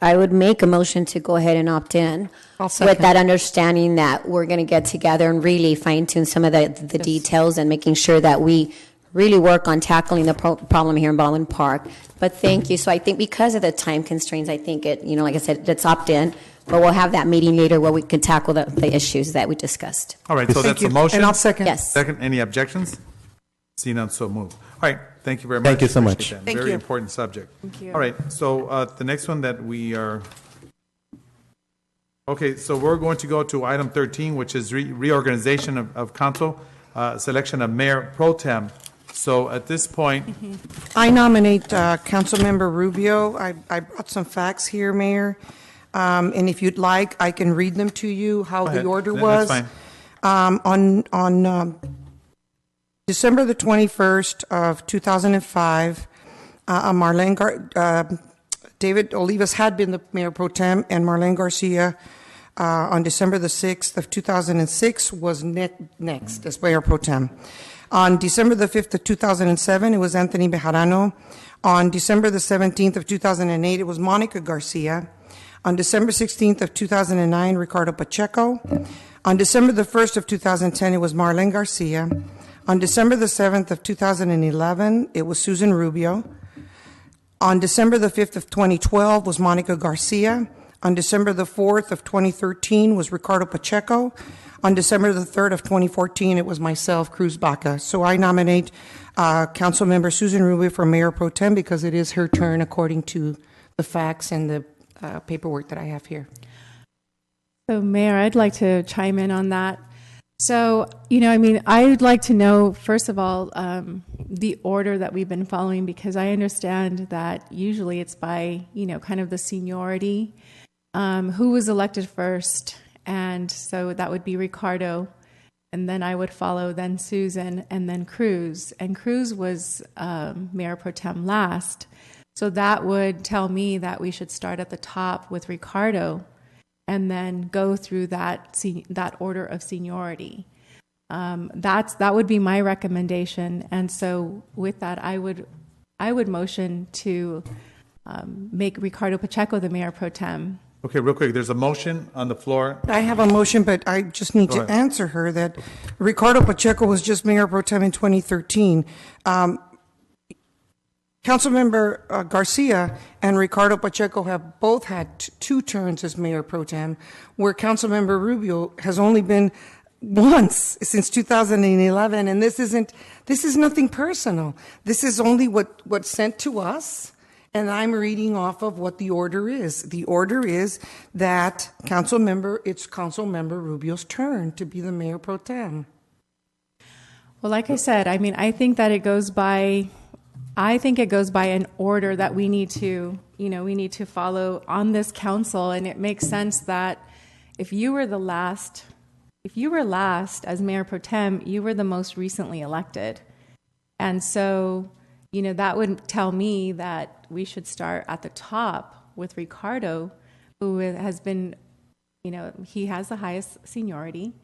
I would make a motion to go ahead and opt in, with that understanding that we're going to get together and really fine tune some of the details and making sure that we really work on tackling the problem here in Baldwin Park. But thank you. So I think because of the time constraints, I think like I said, it's opt in, but we'll have that meeting later where we can tackle the issues that we discussed. All right, so that's a motion. And I'll second. Yes. Second, any objections? See none, so moved. All right, thank you very much. Thank you so much. Appreciate that. Thank Very you. important subject. Thank you. All right, so the next one that we are... Okay, so we're going to go to item 13, which is reorganization of council, selection of mayor pro tem. So at this point... I nominate Councilmember Rubio. I brought some facts here, Mayor. And if you'd like, I can read them to you, how the order was. That's fine. On December the 21st of 2005, David Olivas had been the mayor pro tem, and Marlene Garcia on December the 6th of 2006 was next as mayor pro tem. On December the 5th of 2007, it was Anthony Bejarano. On December the 17th of 2008, it was Monica Garcia. On December 16th of 2009, Ricardo Pacheco. On December the 1st of 2010, it was Marlene Garcia. On December the 7th of 2011, it was Susan Rubio. On December the 5th of 2012 was Monica Garcia. On December the 4th of 2013 was Ricardo Pacheco. On December the 3rd of 2014, it was myself, Cruz Baca. So I nominate Councilmember Susan Rubio for Mayor Pro Tem because it is her turn according to the facts and the paperwork that I have here. So, Mayor, I'd like to chime in on that. So, I'd like to know, first of all, the order that we've been following, because I understand that usually it's by, kind of the seniority, who was elected first. And so that would be Ricardo, and then I would follow, then Susan, and then Cruz. And Cruz was Mayor Pro Tem last. So that would tell me that we should start at the top with Ricardo and then go through that order of seniority. that would be my recommendation. And so with that, I would motion to make Ricardo Pacheco the mayor pro tem. Okay, real quick, there's a motion on the floor. I have a motion, but I just need to answer her that Ricardo Pacheco was just mayor pro tem in 2013. Councilmember Garcia and Ricardo Pacheco have both had 2 turns as mayor pro tem, where Councilmember Rubio has only been once since 2011. And this is nothing personal. This is only what's sent to us. And I'm reading off of what the order is. The order is that it's Councilmember Rubio's turn to be the mayor pro tem. Well, like I said, I mean, I think it goes by an order that we need to follow on this council. And it makes sense that if you were last as mayor pro tem, you were the most recently elected. And so, that would tell me that we should start at the top with Ricardo, who has been, he has the highest seniority.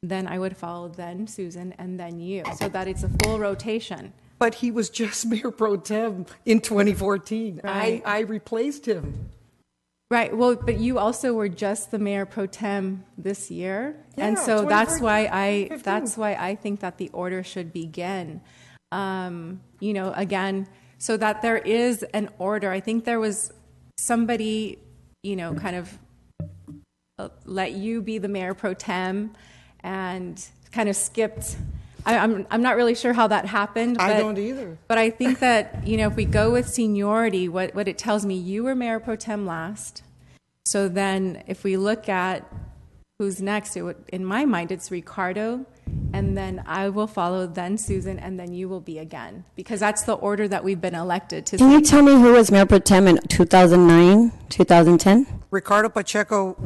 Then I would follow then Susan and then you, so that it's a full rotation. But he was just mayor pro tem in 2014. Right. I replaced him. Right. Well, but you also were just the mayor pro tem this year, Yeah, and so that's why 2015. I think that the order should begin. Again, so that there is an order. I think there was somebody, kind of let you be the mayor pro tem, and kind of skipped. I'm not really sure how that happened. I don't either. But I think that, if we go with seniority, what it tells me, you were mayor pro tem last. So then if we look at who's next, in my mind, it's Ricardo, and then I will follow then Susan, and then you will be again. Because that's the order that we've been elected to. Can you tell me who was mayor pro tem in 2009, 2010? Ricardo Pacheco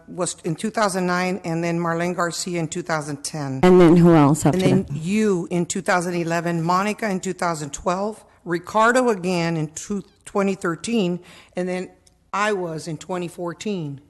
was in 2009, and then Marlene Garcia in 2010. And then who else after And then that? you in 2011, Monica in 2012, Ricardo again in 2013, and then I was in 2014.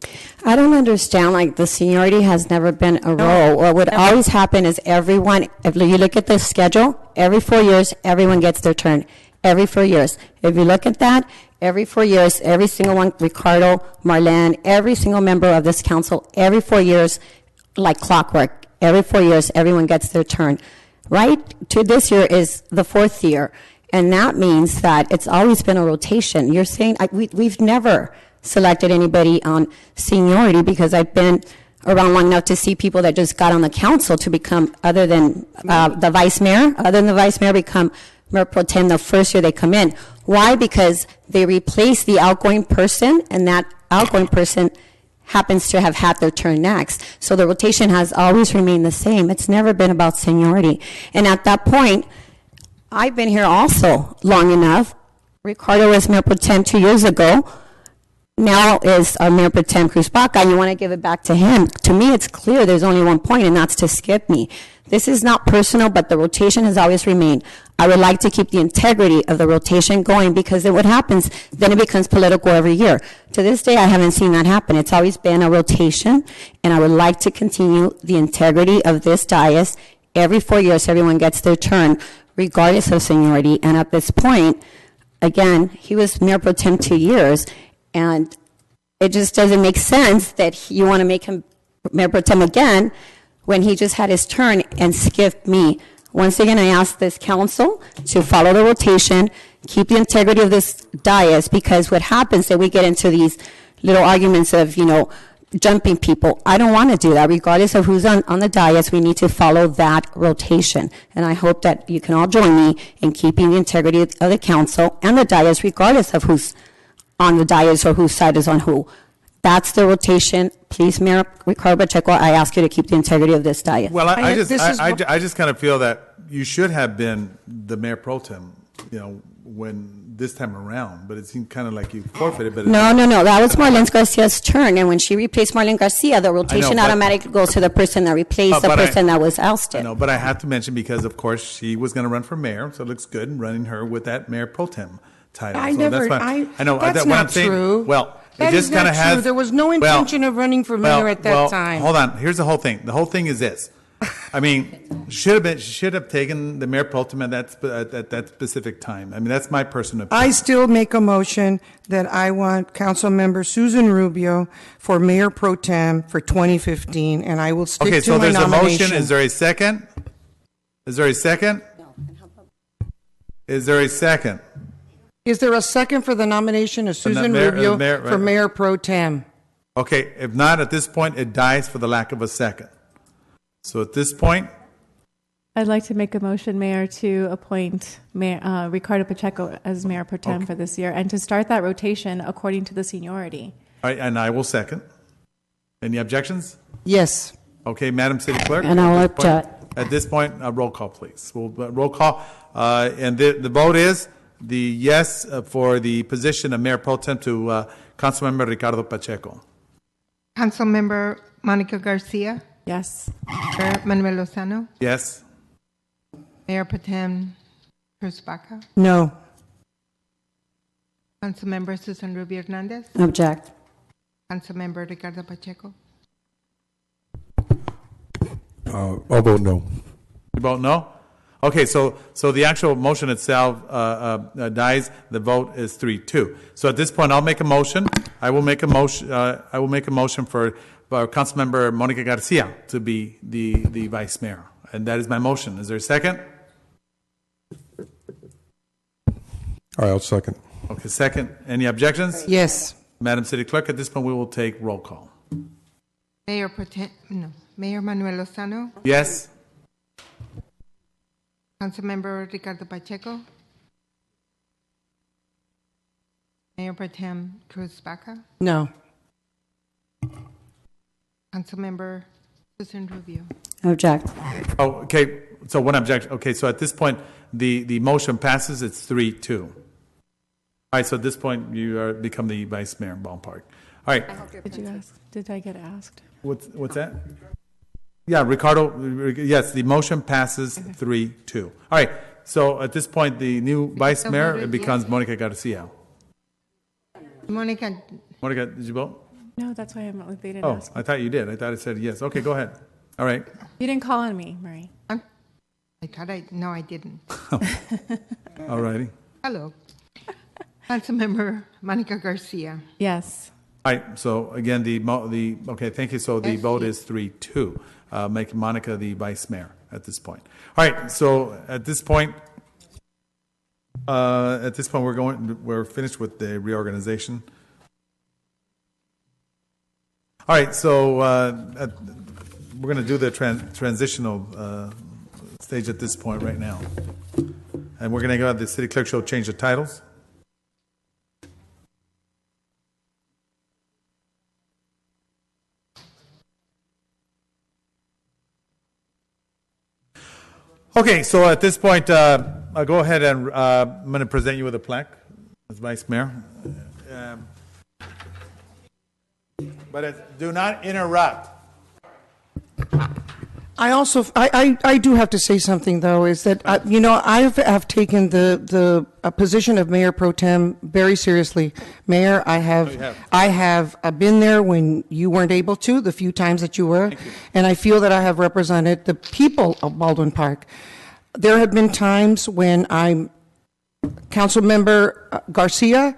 I don't understand, the seniority has never been a role. What would always happen is everyone, if you look at the schedule, every 4 years, everyone gets their turn. Every 4 years. If you look at that, every 4 years, every single one, Ricardo, Marlene, every single member of this council, every 4 years, like clockwork, every 4 years, everyone gets their turn. Right to this year is the 4th year. And that means that it's always been a rotation. You're saying we've never selected anybody on seniority, because I've been around long enough to see people that just got on the council to become, other than the vice mayor, become mayor pro tem the first year they come in. Why? Because they replace the outgoing person, and that outgoing person happens to have had their turn next. So the rotation has always remained the same. It's never been about seniority. And at that point, I've been here also long enough. Ricardo was mayor pro tem 2 years ago. Now is Mayor pro tem Cruz Baca, and you want to give it back to him. To me, it's clear there's only one point, and that's to skip me. This is not personal, but the rotation has always remained. I would like to keep the integrity of the rotation going, because then what happens, then it becomes political every year. To this day, I haven't seen that happen. It's always been a rotation, and I would like to continue the integrity of this dais. Every 4 years, everyone gets their turn, regardless of seniority. And at this point, again, he was mayor pro tem 2 years, and it just doesn't make sense that you want to make him mayor pro tem again when he just had his turn and skipped me. Once again, I ask this council to follow the rotation, keep the integrity of this dais, because what happens that we get into these little arguments of, jumping people. I don't want to do that. Regardless of who's on the dais, we need to follow that rotation. And I hope that you can all join me in keeping the integrity of the council and the dais, regardless of who's on the dais or whose side is on who. That's the rotation. Please, Mayor Ricardo Pacheco, I ask you to keep the integrity of this dais. Well, I just kind of feel that you should have been the mayor pro tem, when this time around, but it seemed kind of like you forfeited. But No. That was Marlene Garcia's turn, and when she replaced Marlene Garcia, the rotation automatically goes to the person that replaced the person that was ousted. No, but I have to mention, because of course she was going to run for mayor, so it looks good running her with that mayor pro tem title. I know that's not true. Well, that it just kind of has. There was no intention of running for mayor at that time. Hold on. Here's the whole thing. The whole thing is this. I mean, should have taken the mayor pro tem at that specific time. I mean, that's my personal opinion. I still make a motion that I want Councilmember Susan Rubio for mayor pro tem for 2015, and I will stick Okay, to so my there's a nomination. motion. Is there a second? Is there a second? Is there a second? Is there a second for the nomination of Susan Rubio for mayor pro tem? Okay, if not, at this point, it dies for the lack of a second. So at this point, I'd like to make a motion, Mayor, to appoint Mayor, Ricardo Pacheco as Mayor Pro Tem for this year and to start that rotation according to the seniority. all right, and I will second. Any objections? Yes. Okay, Madam City Clerk. And I'll object. At this point, roll call, please. We'll roll call. And the vote is the yes for the position of Mayor Pro Tem to Councilmember Ricardo Pacheco. Councilmember Monica Garcia. Yes. Mayor Manuel Lozano. Yes. Mayor Pro Tem Cruz Baca. No. Councilmember Susan Rubio Hernandez. Object. Councilmember Ricardo Pacheco. I'll vote no. You vote no? Okay, so the actual motion itself dies. The vote is 3-2. So at this point, I'll make a motion. I will make a motion for Councilmember Monica Garcia to be the vice mayor, and that is my motion. Is there a second? All right, I'll second. Okay, second. Any objections? Yes. Madam City Clerk, at this point, we will take roll call. Mayor Manuel Lozano. Yes. Councilmember Ricardo Pacheco. Mayor Pro Tem Cruz Baca. No. Councilmember Susan Rubio. Object. Oh, okay. So one objection. Okay, so at this point, the motion passes. It's 3-2. All right. So at this point, you become the vice mayor in Ballpark. All right. Did you ask? Did I get asked? What's that? Yeah, Ricardo. Yes, the motion passes 3-2. All right. So at this point, the new vice mayor becomes Monica Garcia. Monica, did you vote? No, that's why they didn't Oh, ask. I thought you did. I thought it said yes. Okay, go ahead. All right. You didn't call on me, Marie. No, I didn't. All righty. Hello. Councilmember Monica Garcia. Yes. All right. So again, okay. Thank you. So the vote is 3-2, making Monica the vice mayor at this point. All right. So at this point, we're finished with the reorganization. All right. So we're going to do the transitional stage at this point right now, and we're going to go have the city clerk show change the titles. Okay, so at this point, I'll go ahead and I'm going to present you with a plaque as vice mayor. But do not interrupt. I do have to say something though, is that I have taken the position of mayor pro tem very seriously. Mayor, I have been there when you weren't able to, the few times that you were, and I feel that I have represented the people of Baldwin Park. There have been times when Councilmember Garcia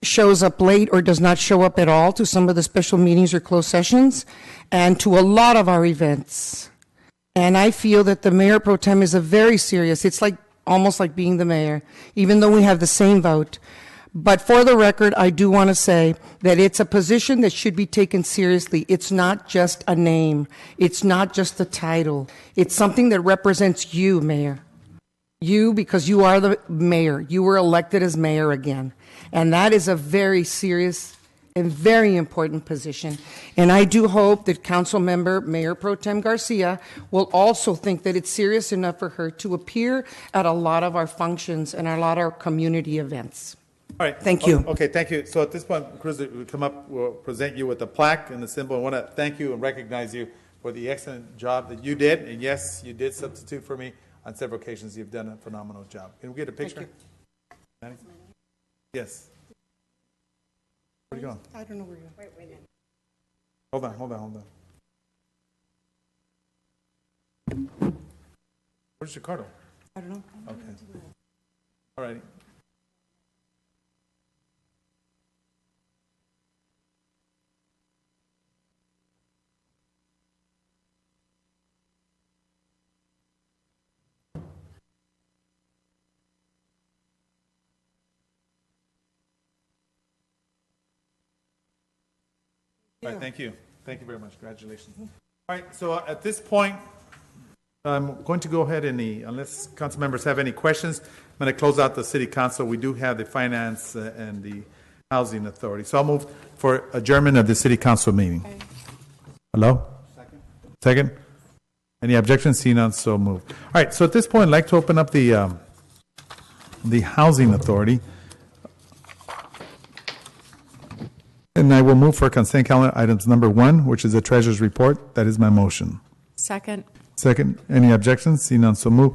shows up late or does not show up at all to some of the special meetings or closed sessions and to a lot of our events. And I feel that the mayor pro tem is it's like almost like being the mayor, even though we have the same vote. But for the record, I do want to say that it's a position that should be taken seriously. It's not just a name. It's not just a title. It's something that represents you, Mayor. You, because you are the mayor. You were elected as mayor again. And that is a very serious and very important position. And I do hope that Council Member Mayor Pro Tem Garcia will also think that it's serious enough for her to appear at a lot of our functions and a lot of our community events. All right. Thank you. Okay, thank you. So at this point, Cruz will come up, we'll present you with the plaque and the symbol. I want to thank you and recognize you for the excellent job that you did. And yes, you did substitute for me on several occasions. You've done a phenomenal job. Can we get a picture? Manny? Yes. Where are you going? I don't know where you're going. Hold on. Where's Ricardo? I don't know. Okay. All righty. All right, thank you. Thank you very much. Congratulations. All right, so at this point, I'm going to go ahead and, unless council members have any questions, I'm going to close out the city council. We do have the finance and the housing authority. So I'll move for adjournment of the city council meeting. Okay. Hello? Second? Any objections? Seen none, so moved. All right, so at this point, I'd like to open up the housing authority. And I will move for consent calendar items number 1, which is the treasurer's report. That is my motion. Second. Second, any objections? Seen none, so moved.